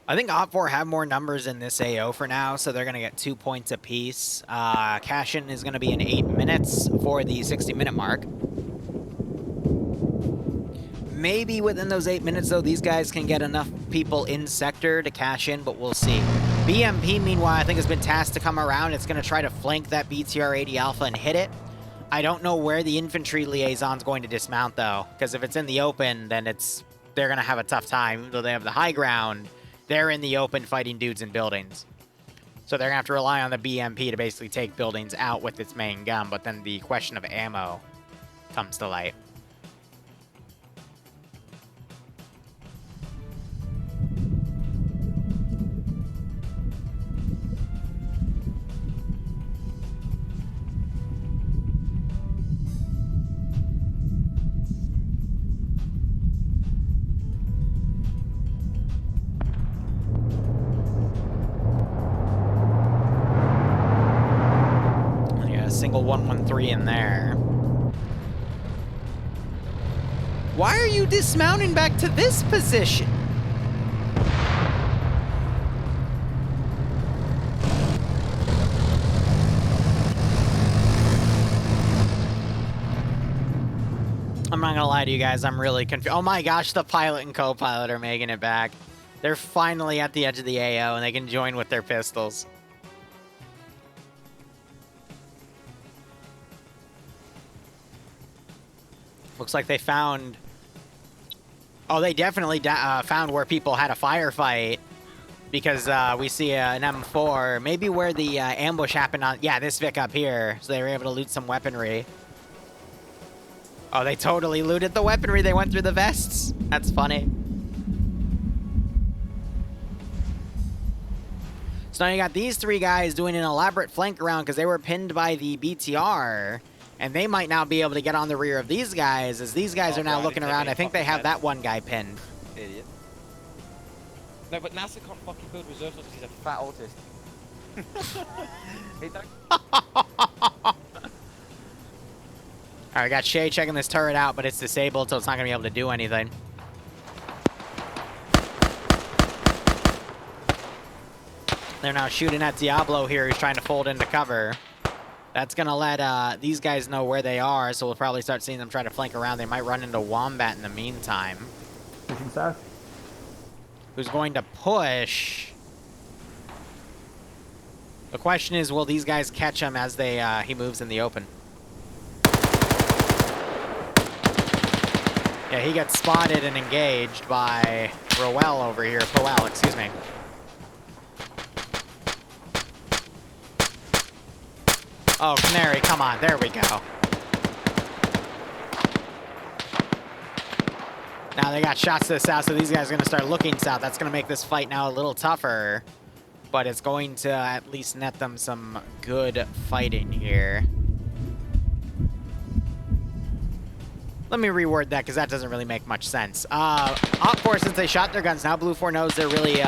I think OPFOR have more numbers in this AO for now, so they're going to get 2 points apiece. Cash-in is going to be in 8 minutes for the 60-minute mark. Maybe within those 8 minutes, though, these guys can get enough people in sector to cash in, but we'll see. BMP, meanwhile, I think has been tasked to come around. It's going to try to flank that BTR-80 Alpha and hit it. I don't know where the infantry liaison's going to dismount, though, because if it's in the open, then they're going to have a tough time. Even though they have the high ground, they're in the open fighting dudes in buildings. So they're going to have to rely on the BMP to basically take buildings out with its main gun, but then the question of ammo comes to light. Single 113 in there. Why are you dismounting back to this position? I'm not gonna lie to you guys, I'm really confused. Oh my gosh, the pilot and co-pilot are making it back. They're finally at the edge of the AO, and they can join with their pistols. Looks like they found... Oh, they definitely found where people had a firefight. Because we see an M4. Maybe where the ambush happened on... Yeah, this Vic up here. So they were able to loot some weaponry. Oh, they totally looted the weaponry. They went through the vests. That's funny. So now you got these three guys doing an elaborate flank around because they were pinned by the BTR. And they might now be able to get on the rear of these guys as these guys are now looking around. I think they have that one guy pinned. Idiot. No, but NASA can't fucking build reserves because he's a fat autist. He don't... Alright, we got Shay checking this turret out, but it's disabled, so it's not going to be able to do anything. They're now shooting at Diablo here, who's trying to fold into cover. That's going to let these guys know where they are, so we'll probably start seeing them try to flank around. They might run into Wombat in the meantime. Pushing south. Who's going to push. The question is, will these guys catch him as he moves in the open? Yeah, he gets spotted and engaged by Powell over here. Powell, excuse me. Oh, Canary, come on. There we go. Now they got shots to the south, so these guys are going to start looking south. That's going to make this fight now a little tougher. But it's going to at least net them some good fighting here. Let me reword that, because that doesn't really make much sense. OFCRA, since they shot their guns, now Blue 4 knows they're really,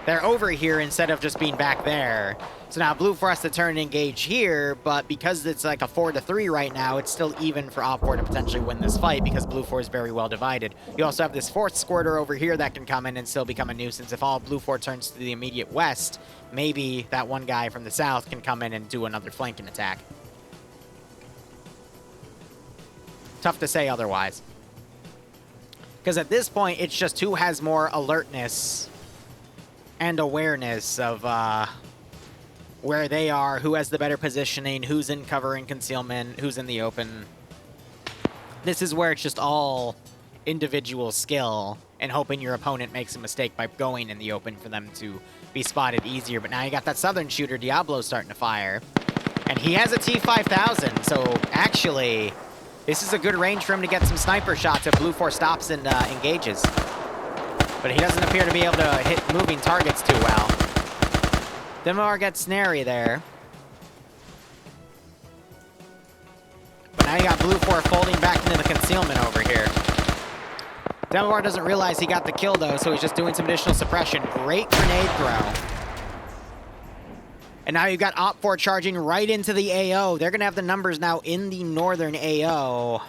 they're over here instead of just being back there. So now Blue 4 has to turn and engage here, but because it's like a 4-3 right now, it's still even for OFCRA to potentially win this fight, because Blue 4 is very well divided. You also have this 4th squirter over here that can come in and still become a nuisance. If all Blue 4 turns to the immediate west, maybe that one guy from the south can come in and do another flanking attack. Tough to say otherwise. Because at this point, it's just who has more alertness and awareness of where they are, who has the better positioning, who's in cover and concealment, who's in the open. This is where it's just all individual skill and hoping your opponent makes a mistake by going in the open for them to be spotted easier. But now you got that southern shooter, Diablo, starting to fire. And he has a T-5000, so actually... this is a good range for him to get some sniper shots if Blue 4 stops and engages. But he doesn't appear to be able to hit moving targets too well. Dimar gets Snary there. But now you got Blue 4 folding back into the concealment over here. Dimar doesn't realize he got the kill though, so he's just doing some additional suppression. Great grenade throw. And now you've got OFCRA charging right into the AO. They're going to have the numbers now in the northern AO.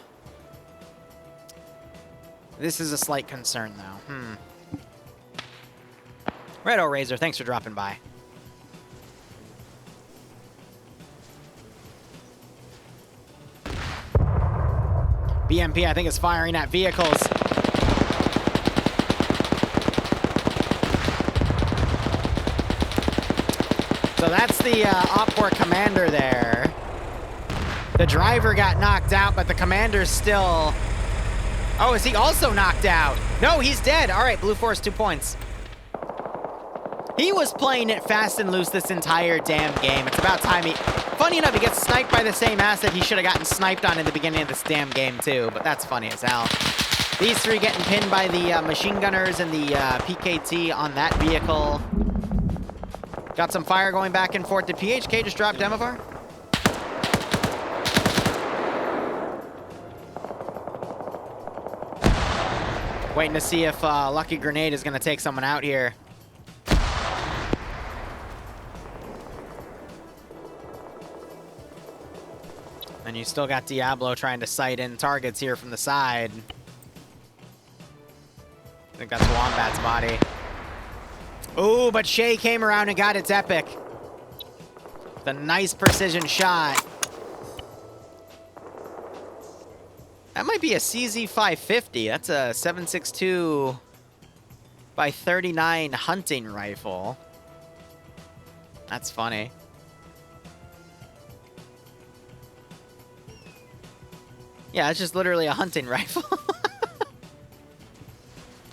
This is a slight concern, though. Red O Razor, thanks for dropping by. BMP, I think, is firing at vehicles. So that's the OFCRA commander there. The driver got knocked out, but the commander's still... Oh, is he also knocked out? No, he's dead. All right, Blue 4's 2 points. He was playing it fast and loose this entire damn game. It's about time he... Funny enough, he gets sniped by the same asset he should have gotten sniped on in the beginning of this damn game, too. But that's funny as hell. These three getting pinned by the machine gunners and the PKT on that vehicle. Got some fire going back and forth. Did PHK just drop Demovar? Waiting to see if Lucky Grenade is going to take someone out here. And you still got Diablo trying to sight in targets here from the side. I think that's Wombat's body. Ooh, but Shay came around and got its epic. The nice precision shot. That might be a CZ550. That's a 7.62 by 39 hunting rifle. That's funny. Yeah, it's just literally a hunting rifle.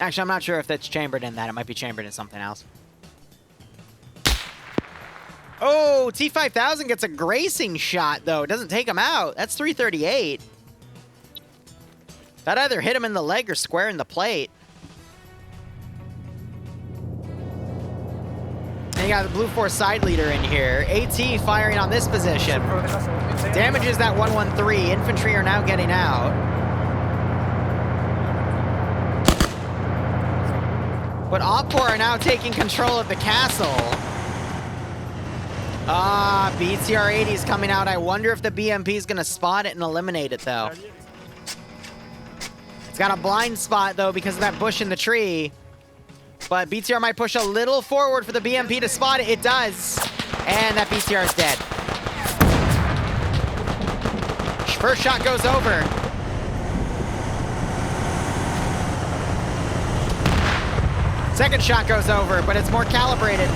Actually, I'm not sure if that's chambered in that. It might be chambered in something else. Oh, T5000 gets a gracing shot, though. It doesn't take him out. That's 338. That either hit him in the leg or square in the plate. And you got the Blue Force side leader in here. AT firing on this position. Damages that 113. Infantry are now getting out. But OFCRA are now taking control of the castle. Ah, BTR-80 is coming out. I wonder if the BMP is going to spot it and eliminate it, though. It's got a blind spot, though, because of that bush in the tree. But BTR might push a little forward for the BMP to spot it. It does. And that BTR is dead. First shot goes over. Second shot goes over, but it's more calibrated.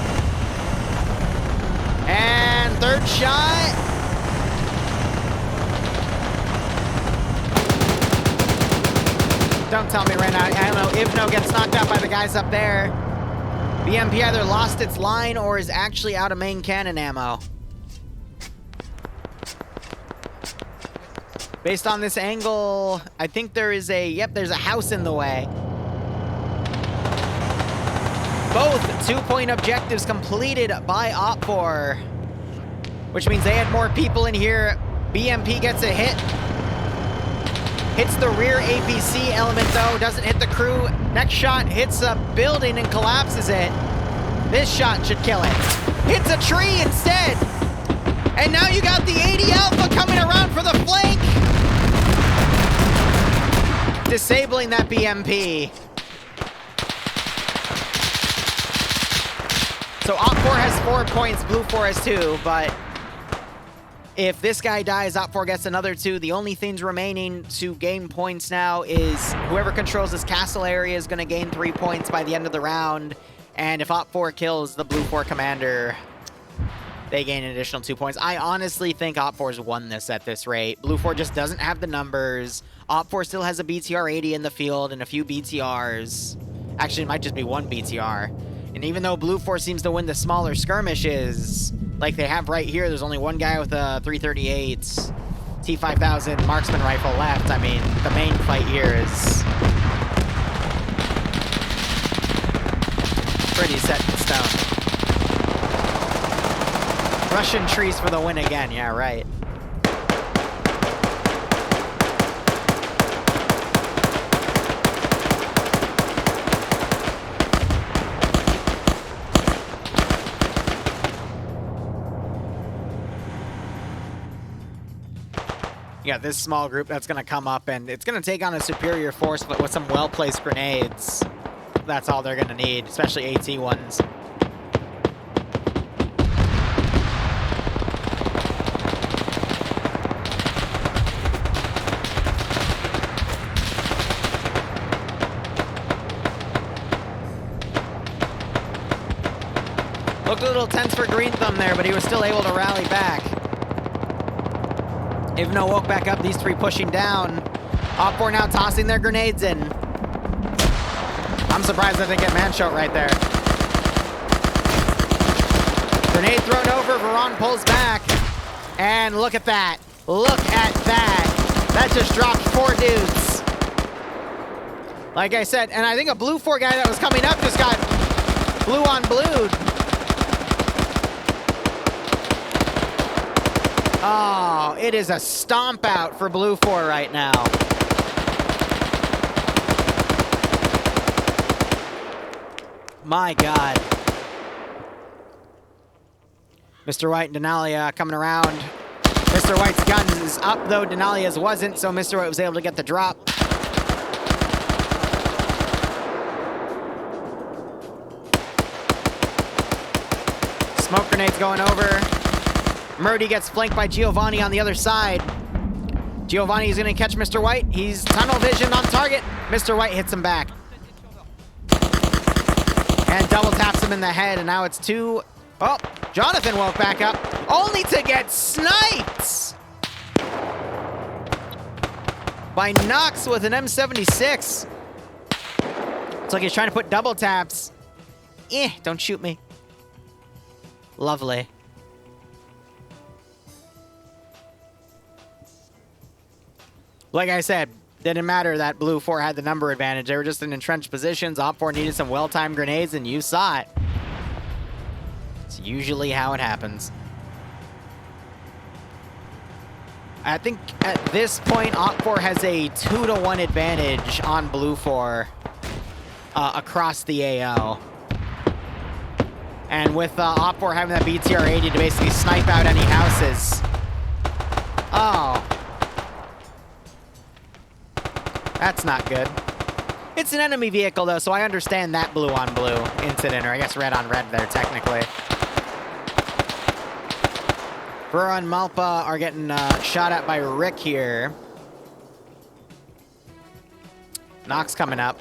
And third shot. Don't tell me right now. I don't know. Ivno gets knocked out by the guys up there. BMP either lost its line or is actually out of main cannon ammo. Based on this angle, I think there is a, yep, there's a house in the way. Both 2-point objectives completed by OFCRA, which means they had more people in here. BMP gets a hit. Hits the rear APC element, though. Doesn't hit the crew. Next shot hits a building and collapses it. This shot should kill it. Hits a tree instead. And now you got the 80 Alpha coming around for the flank. Disabling that BMP. So OFCRA has 4 points, Blue 4 has 2, but if this guy dies, OFCRA gets another 2. The only things remaining to gain points now is whoever controls this castle area is going to gain 3 points by the end of the round. And if OFCRA kills the Blue 4 commander, they gain an additional 2 points. I honestly think OFCRA's won this at this rate. Blue 4 just doesn't have the numbers. OFCRA still has a BTR-80 in the field and a few BTRs. Actually, it might just be one BTR. And even though Blue 4 seems to win the smaller skirmishes, like they have right here, there's only one guy with a 338 T5000 marksman rifle left. I mean, the main fight here is pretty set in stone. Russian trees for the win again, yeah, right. You got this small group that's going to come up, and it's going to take on a superior force with some well-placed grenades. That's all they're going to need, especially AT ones. Looked a little tense for Green Thumb there, but he was still able to rally back. Ivno woke back up, these three pushing down. OFCRA now tossing their grenades in. I'm surprised I didn't get Manshot right there. Grenade thrown over, Veron pulls back. And look at that. Look at that. That just dropped 4 dudes. Like I said, and I think a Blue 4 guy that was coming up just got blue on blued. Oh, it is a stomp out for Blue 4 right now. My God. Mr. White and Denalia coming around. Mr. White's gun is up, though Denalia's wasn't, so Mr. White was able to get the drop. Smoke grenades going over. Murdy gets flanked by Giovanni on the other side. Giovanni's gonna catch Mr. White. He's tunnel vision on target. Mr. White hits him back. And double taps him in the head, and now it's 2. Oh, Jonathan woke back up, only to get sniped by Nox with an M76. It's like he's trying to put double taps. Don't shoot me. Lovely. Like I said, didn't matter that Blue 4 had the number advantage. They were just in entrenched positions. Op 4 needed some well-timed grenades, and you saw it. It's usually how it happens. I think at this point, Op 4 has a 2-to-1 advantage on Blue 4 across the AO. And with Op 4 having that BTR-80 to basically snipe out any houses. Oh. That's not good. It's an enemy vehicle, though, so I understand that blue-on-blue incident, or I guess red-on-red there, technically. Burrow and Malpa are getting shot at by Rick here. Nox coming up.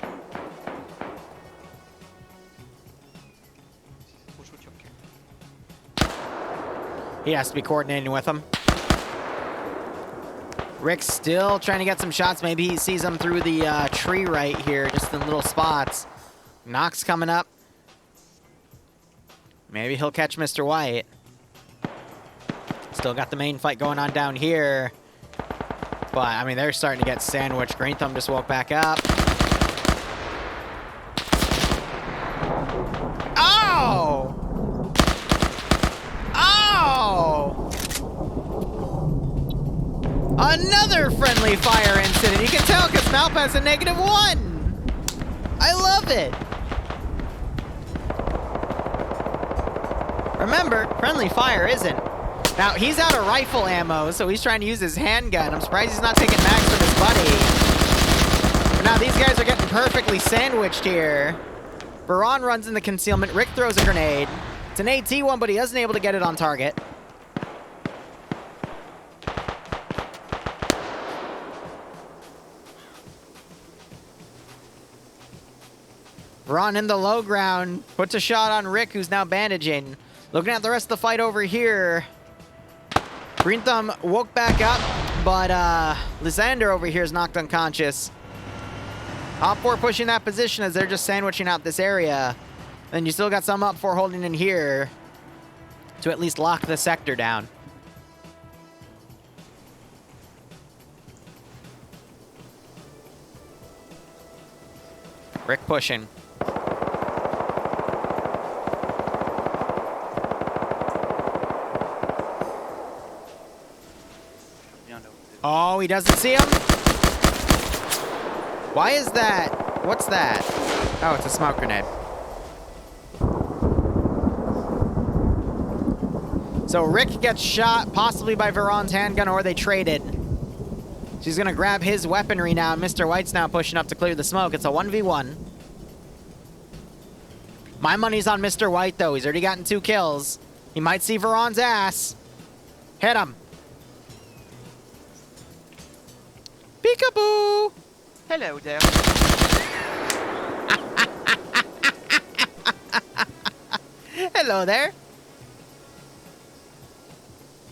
He has to be coordinating with him. Rick's still trying to get some shots. Maybe he sees them through the tree right here, just in little spots. Nox coming up. Maybe he'll catch Mr. White. Still got the main fight going on down here. But, I mean, they're starting to get sandwiched. Green Thumb just woke back up. Oh! Oh! Another friendly fire incident. You can tell because Malp has a -1. I love it. Remember, friendly fire isn't. Now, he's out of rifle ammo, so he's trying to use his handgun. I'm surprised he's not taking max from his buddy. But now these guys are getting perfectly sandwiched here. Baron runs in the concealment. Rick throws a grenade. It's an AT one, but he isn't able to get it on target. Baron in the low ground. Puts a shot on Rick, who's now bandaging. Looking at the rest of the fight over here. Green Thumb woke back up, but Lysander over here is knocked unconscious. Op 4 pushing that position as they're just sandwiching out this area. And you still got some Op 4 holding in here to at least lock the sector down. Rick pushing. Oh, he doesn't see him? Why is that? What's that? Oh, it's a smoke grenade. So Rick gets shot, possibly by Veron's handgun, or they traded. She's gonna grab his weaponry now. Mr. White's now pushing up to clear the smoke. It's a 1v1. My money's on Mr. White, though. He's already gotten 2 kills. He might see Veron's ass. Hit him. Peekaboo! Hello there. Hello there.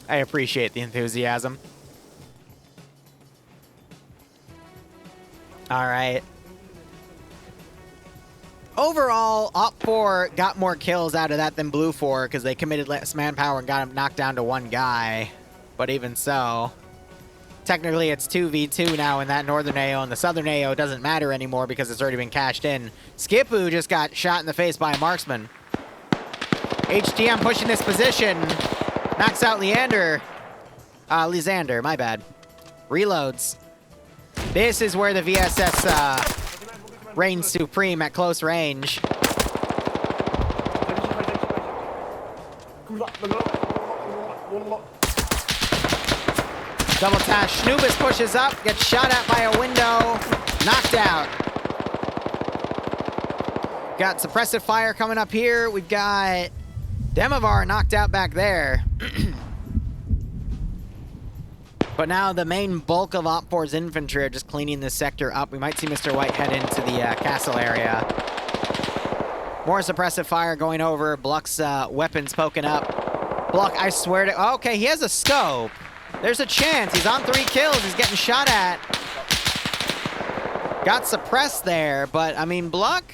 I appreciate the enthusiasm. All right. Overall, Op 4 got more kills out of that than Blue 4 because they committed less manpower and got him knocked down to 1 guy. But even so, technically it's 2v2 now in that northern AO, and the southern AO doesn't matter anymore because it's already been cashed in. Skipu just got shot in the face by a marksman. HTM pushing this position. Knocks out Lysander, my bad. Reloads. This is where the VSS reigns supreme at close range. Double tash. Snoobus pushes up, gets shot at by a window, knocked out. Got suppressive fire coming up here. We've got Demovar knocked out back there. But now the main bulk of OFCRA's infantry are just cleaning this sector up. We might see Mr. White head into the castle area. More suppressive fire going over. Bluck's weapons poking up. Bluck, I swear to... Okay, he has a scope. There's a chance. He's on 3 kills. He's getting shot at. Got suppressed there, but, I mean, Bluck...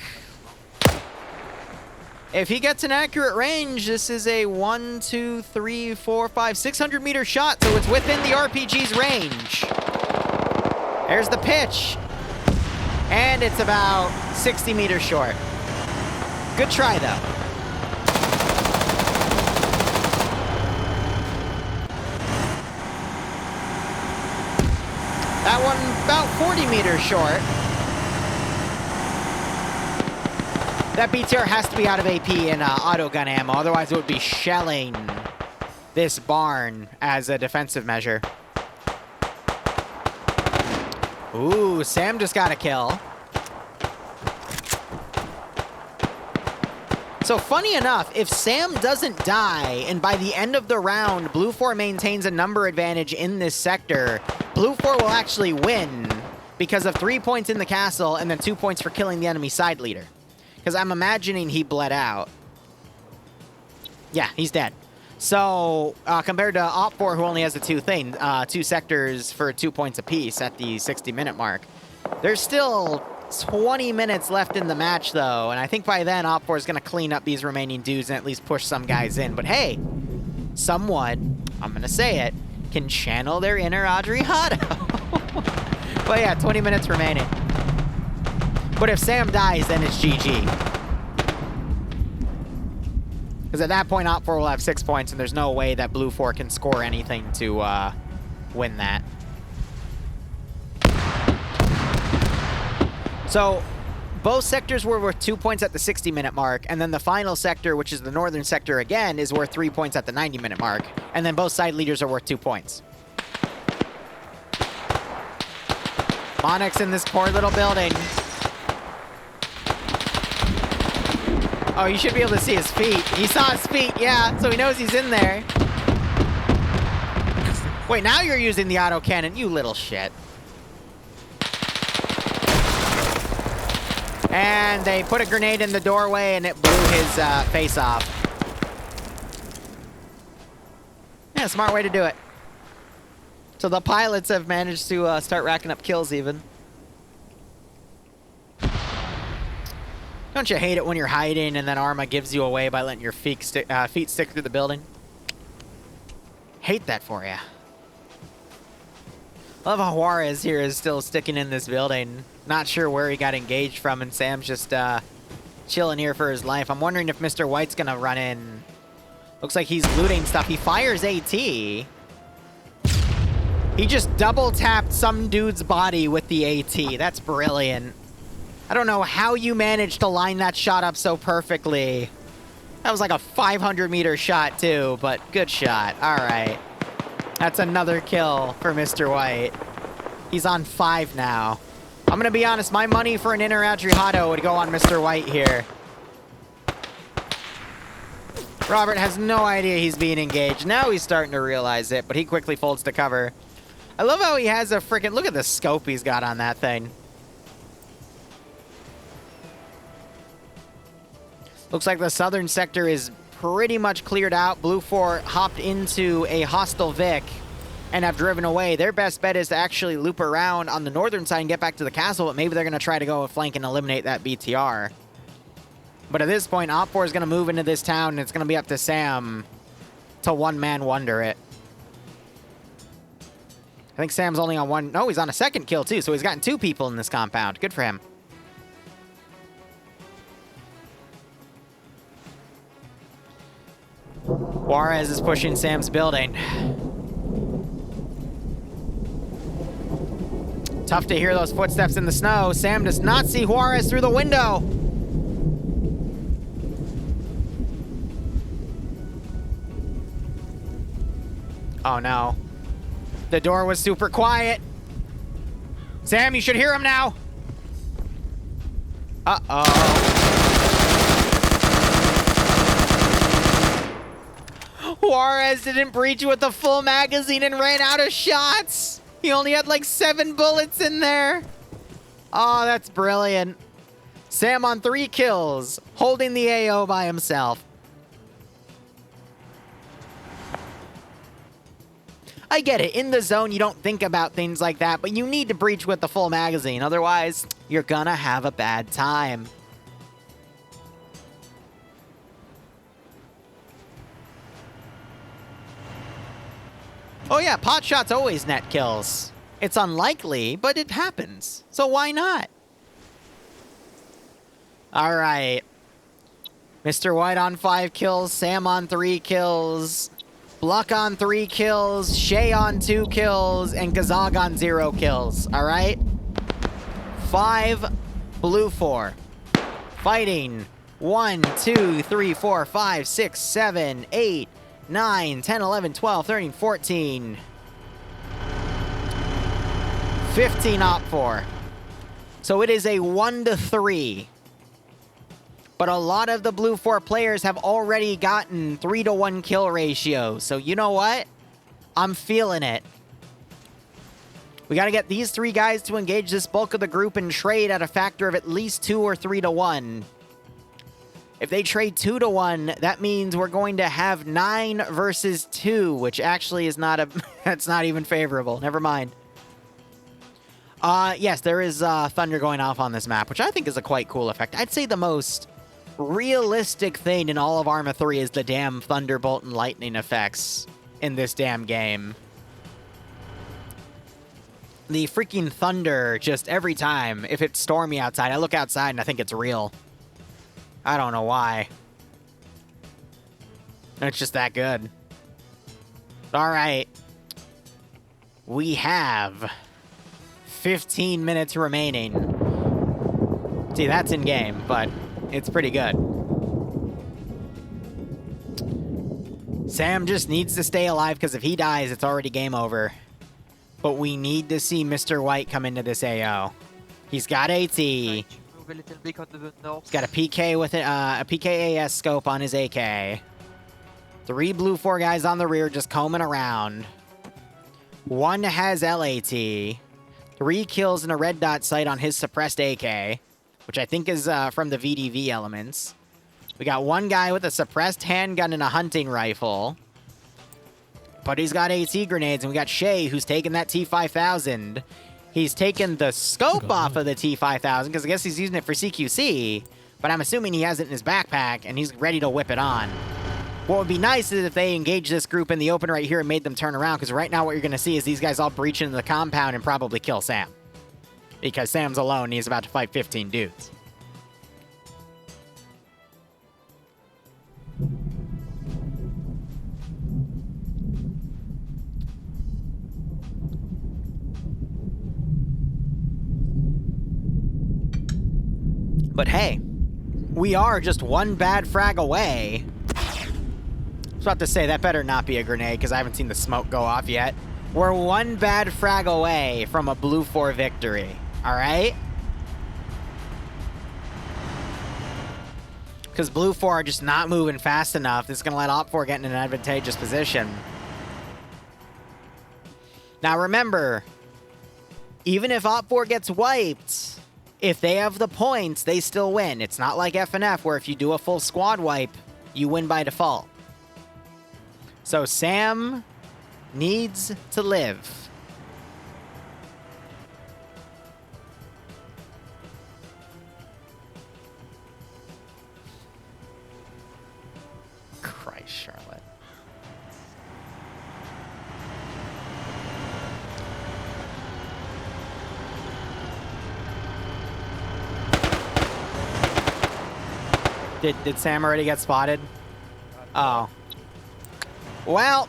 If he gets an accurate range, this is a 1, 2, 3, 4, 5, 600 meter shot, so it's within the RPG's range. There's the pitch. And it's about 60 meters short. Good try, though. That one about 40 meters short. That BTR has to be out of AP and auto gun ammo, otherwise it would be shelling this barn as a defensive measure. Ooh, Sam just got a kill. So funny enough, if Sam doesn't die, and by the end of the round, Blue 4 maintains a number advantage in this sector, Blue 4 will actually win because of 3 points in the castle and then 2 points for killing the enemy side leader. Because I'm imagining he bled out. Yeah, he's dead. So, compared to OFCRA, who only has the 2 sectors for 2 points apiece at the 60-minute mark, there's still 20 minutes left in the match, though, and I think by then OFCRA is going to clean up these remaining dudes and at least push some guys in. But hey, someone, I'm going to say it, can channel their inner Audrey Hotto. But yeah, 20 minutes remaining. But if Sam dies, then it's GG. Because at that point, OFCRA will have 6 points, and there's no way that Blue 4 can score anything to win that. So, both sectors were worth 2 points at the 60-minute mark, and then the final sector, which is the northern sector again, is worth 3 points at the 90-minute mark. And then both side leaders are worth 2 points. Monix in this poor little building. Oh, you should be able to see his feet. He saw his feet, yeah, so he knows he's in there. Wait, now you're using the autocannon, you little shit. And they put a grenade in the doorway and it blew his face off. Yeah, smart way to do it. So the pilots have managed to start racking up kills even. Don't you hate it when you're hiding and then Arma gives you away by letting your feet stick through the building? Hate that for you. Love how Juarez here is still sticking in this building. Not sure where he got engaged from, and Sam's just chilling here for his life. I'm wondering if Mr. White's gonna run in. Looks like he's looting stuff. He fires AT. He just double tapped some dude's body with the AT. That's brilliant. I don't know how you managed to line that shot up so perfectly. That was like a 500-meter shot, too, but good shot. All right. That's another kill for Mr. White. He's on 5 now. I'm going to be honest, my money for an inner Adriano would go on Mr. White here. Robert has no idea he's being engaged. Now he's starting to realize it, but he quickly folds to cover. I love how he has a freaking... Look at the scope he's got on that thing. Looks like the southern sector is pretty much cleared out. Blue 4 hopped into a hostile Vic and have driven away. Their best bet is to actually loop around on the northern side and get back to the castle, but maybe they're going to try to go flank and eliminate that BTR. But at this point, OFCRA is going to move into this town, and it's going to be up to Sam to one-man wonder it. I think Sam's only on one... No, he's on a second kill, too, so he's gotten 2 people in this compound. Good for him. Juarez is pushing Sam's building. Tough to hear those footsteps in the snow. Sam does not see Juarez through the window. Oh no. The door was super quiet. Sam, you should hear him now. Uh-oh. Suarez didn't breach with the full magazine and ran out of shots. He only had like 7 bullets in there. Oh, that's brilliant. Sam on 3 kills, holding the AO by himself. I get it. In the zone, you don't think about things like that, but you need to breach with the full magazine. Otherwise, you're gonna have a bad time. Oh yeah, pot shots always net kills. It's unlikely, but it happens. So why not? All right. Mr. White on 5 kills, Sam on 3 kills, Bluck on 3 kills, Shay on 2 kills, and Kazag on 0 kills. All right? 5, blue 4. Fighting. 1, 2, 3, 4, 5, 6, 7, 8, 9, 10, 11, 12, 13, 14. 15 op 4. So it is a 1-3. But a lot of the blue 4 players have already gotten 3-to-1 kill ratio. So you know what? I'm feeling it. We got to get these 3 guys to engage this bulk of the group and trade at a factor of at least 2 or 3-to-1. If they trade 2-to-1, that means we're going to have 9 versus 2, which actually is not a... that's not even favorable. Never mind. Yes, there is thunder going off on this map, which I think is a quite cool effect. I'd say the most realistic thing in all of Arma 3 is the damn thunderbolt and lightning effects in this damn game. The freaking thunder, just every time, if it's stormy outside, I look outside and I think it's real. I don't know why. It's just that good. All right. We have 15 minutes remaining. See, that's in game, but it's pretty good. Sam just needs to stay alive because if he dies, it's already game over. But we need to see Mr. White come into this AO. He's got AT. He's got a PK with a PKAS scope on his AK. 3 blue 4 guys on the rear just combing around. 1 has LAT. 3 kills in a red dot sight on his suppressed AK, which I think is from the VDV elements. We got 1 guy with a suppressed handgun and a hunting rifle. But he's got AT grenades, and we got Shay, who's taking that T5000. He's taken the scope off of the T5000, because I guess he's using it for CQC, but I'm assuming he has it in his backpack, and he's ready to whip it on. What would be nice is if they engage this group in the open right here and made them turn around, because right now what you're going to see is these guys all breach into the compound and probably kill Sam. Because Sam's alone, and he's about to fight 15 dudes. But hey, we are just 1 bad frag away. I was about to say, that better not be a grenade, because I haven't seen the smoke go off yet. We're 1 bad frag away from a blue 4 victory. Alright? Because blue 4 are just not moving fast enough. This is going to let op 4 get in an advantageous position. Now remember, even if op 4 gets wiped, if they have the points, they still win. It's not like FNF, where if you do a full squad wipe, you win by default. So Sam needs to live. Christ, Charlotte. Did Sam already get spotted? Oh. Well.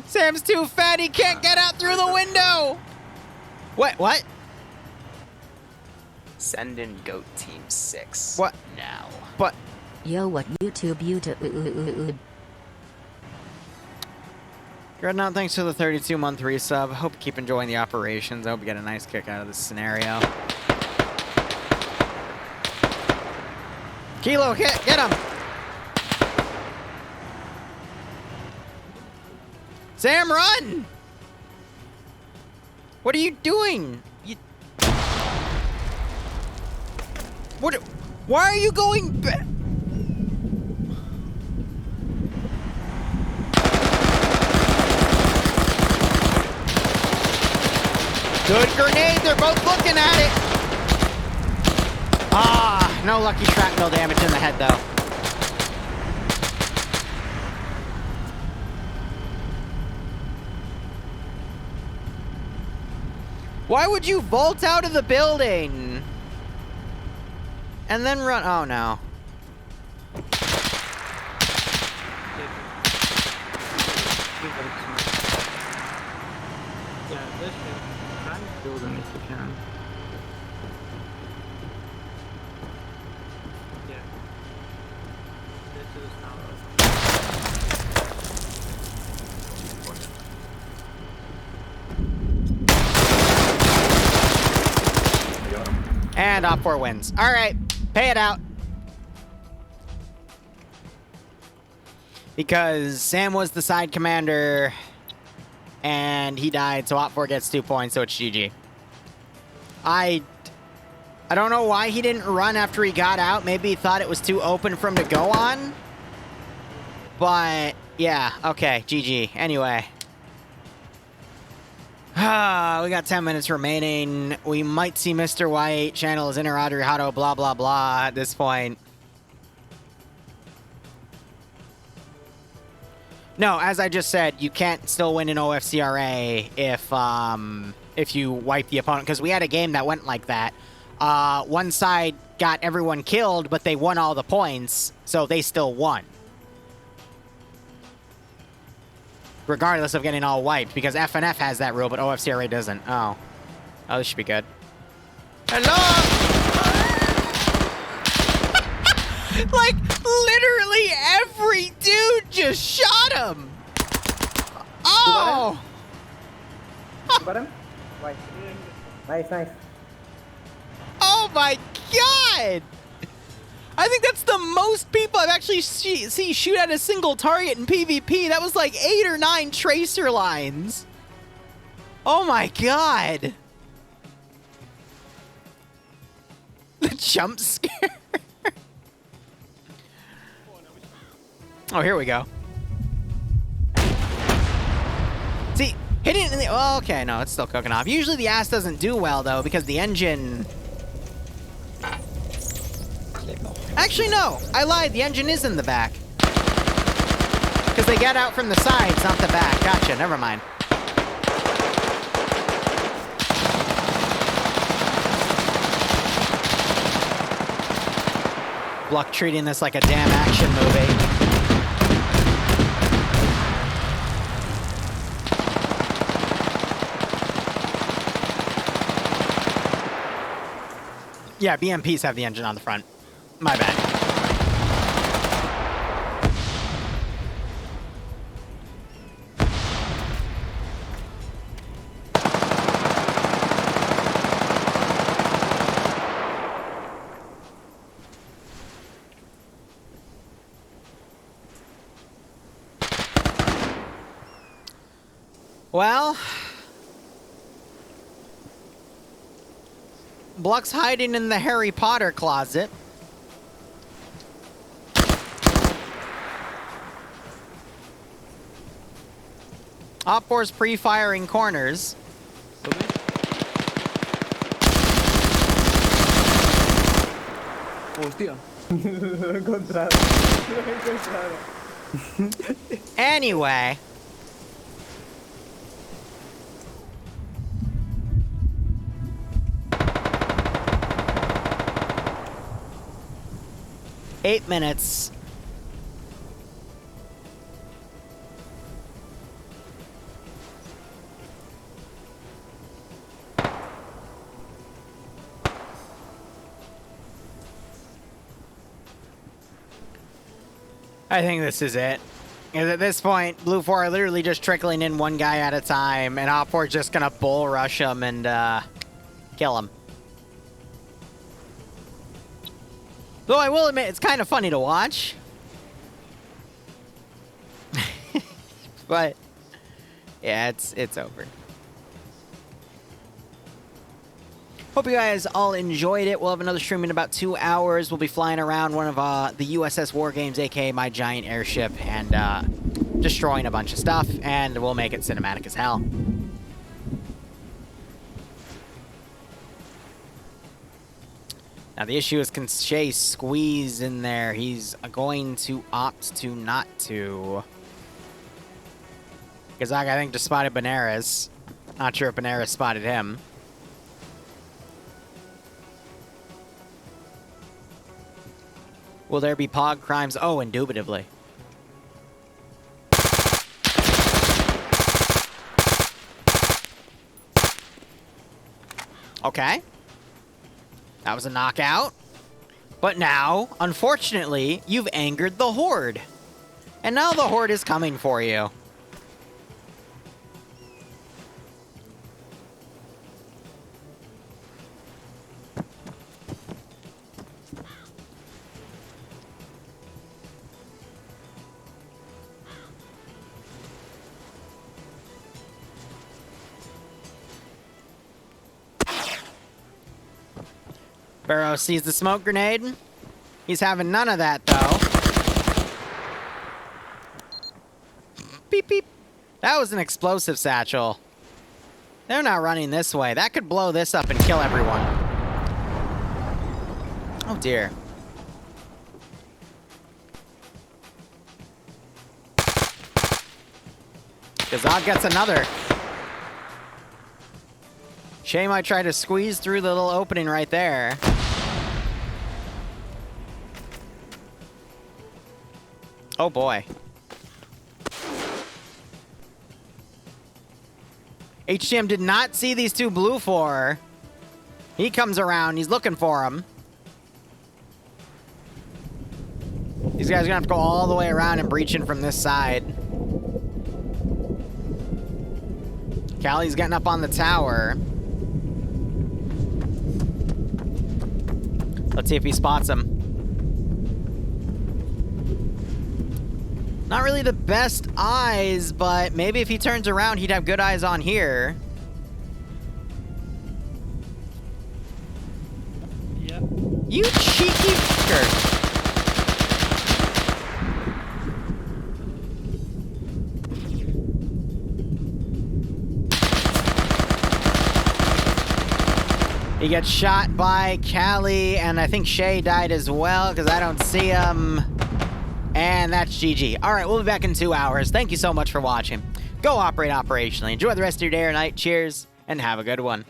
Sam's too fat, he can't get out through the window! What? Send in GOAT Team 6. What? Now. What? Yo, what YouTube? Dreadnought, thanks for the 32-month resub. Hope you keep enjoying the operations. I hope you get a nice kick out of this scenario. Kilo, get him! Sam, run! What are you doing? What? Why are you going back? Good grenade, they're both looking at it! Ah, no lucky shrapnel damage in the head, though. Why would you bolt out of the building? And then run, oh no. And OFCRA wins. All right, pay it out. Because Sam was the side commander, and he died, so OFCRA gets 2 points, so it's GG. I don't know why he didn't run after he got out. Maybe he thought it was too open for him to go on. But, yeah, okay, GG. Anyway. We got 10 minutes remaining. We might see Mr. Y8 channel his inner Adriano, blah, blah, blah at this point. No, as I just said, you can't still win an OFCRA if you wipe the opponent, because we had a game that went like that. One side got everyone killed, but they won all the points, so they still won. Regardless of getting all wiped, because FNF has that rule, but OFCRA doesn't. Oh. Oh, this should be good. Hello! Like, literally every dude just shot him! Oh! Nice. Oh my god! I think that's the most people I've actually see shoot at a single target in PvP. That was like 8 or 9 tracer lines. Oh my god. The jump scare. Oh, here we go. See, hitting it in the... Oh, okay, no, it's still cooking off. Usually the ass doesn't do well, though, because the engine... Actually, no. I lied. The engine is in the back. Because they get out from the sides, not the back. Gotcha. Never mind. Bluck treating this like a damn action movie. Yeah, BMPs have the engine on the front. My bad. Well, Bluck's hiding in the Harry Potter closet. OFCRA's pre-firing corners. Hostia. Anyway. Eight minutes. I think this is it. Because at this point, Blue 4 are literally just trickling in one guy at a time, and OFCRA is just gonna bull rush him and kill him. Though I will admit, it's kind of funny to watch. But, yeah, it's over. Hope you guys all enjoyed it. We'll have another stream in about 2 hours. We'll be flying around one of the USS War Games, aka my giant airship, and destroying a bunch of stuff, and we'll make it cinematic as hell. Now the issue is, can Shay squeeze in there? He's going to opt to not to. Kazak, I think, just spotted Benares. Not sure if Benares spotted him. Will there be POG crimes? Oh, indubitably. Okay. That was a knockout. But now, unfortunately, you've angered the Horde. And now the Horde is coming for you. Barrow sees the smoke grenade. He's having none of that, though. Beep, beep. That was an explosive satchel. They're not running this way. That could blow this up and kill everyone. Oh, dear. Kazak gets another. Shay might try to squeeze through the little opening right there. Oh boy. HTM did not see these two blue four. He comes around, he's looking for them. These guys are gonna have to go all the way around and breach in from this side. Callie's getting up on the tower. Let's see if he spots him. Not really the best eyes, but maybe if he turns around, he'd have good eyes on here. Yep. You cheeky fucker. He gets shot by Callie, and I think Shay died as well, because I don't see him. And that's GG. All right, we'll be back in 2 hours. Thank you so much for watching. Go operate operationally. Enjoy the rest of your day or night. Cheers, and have a good one.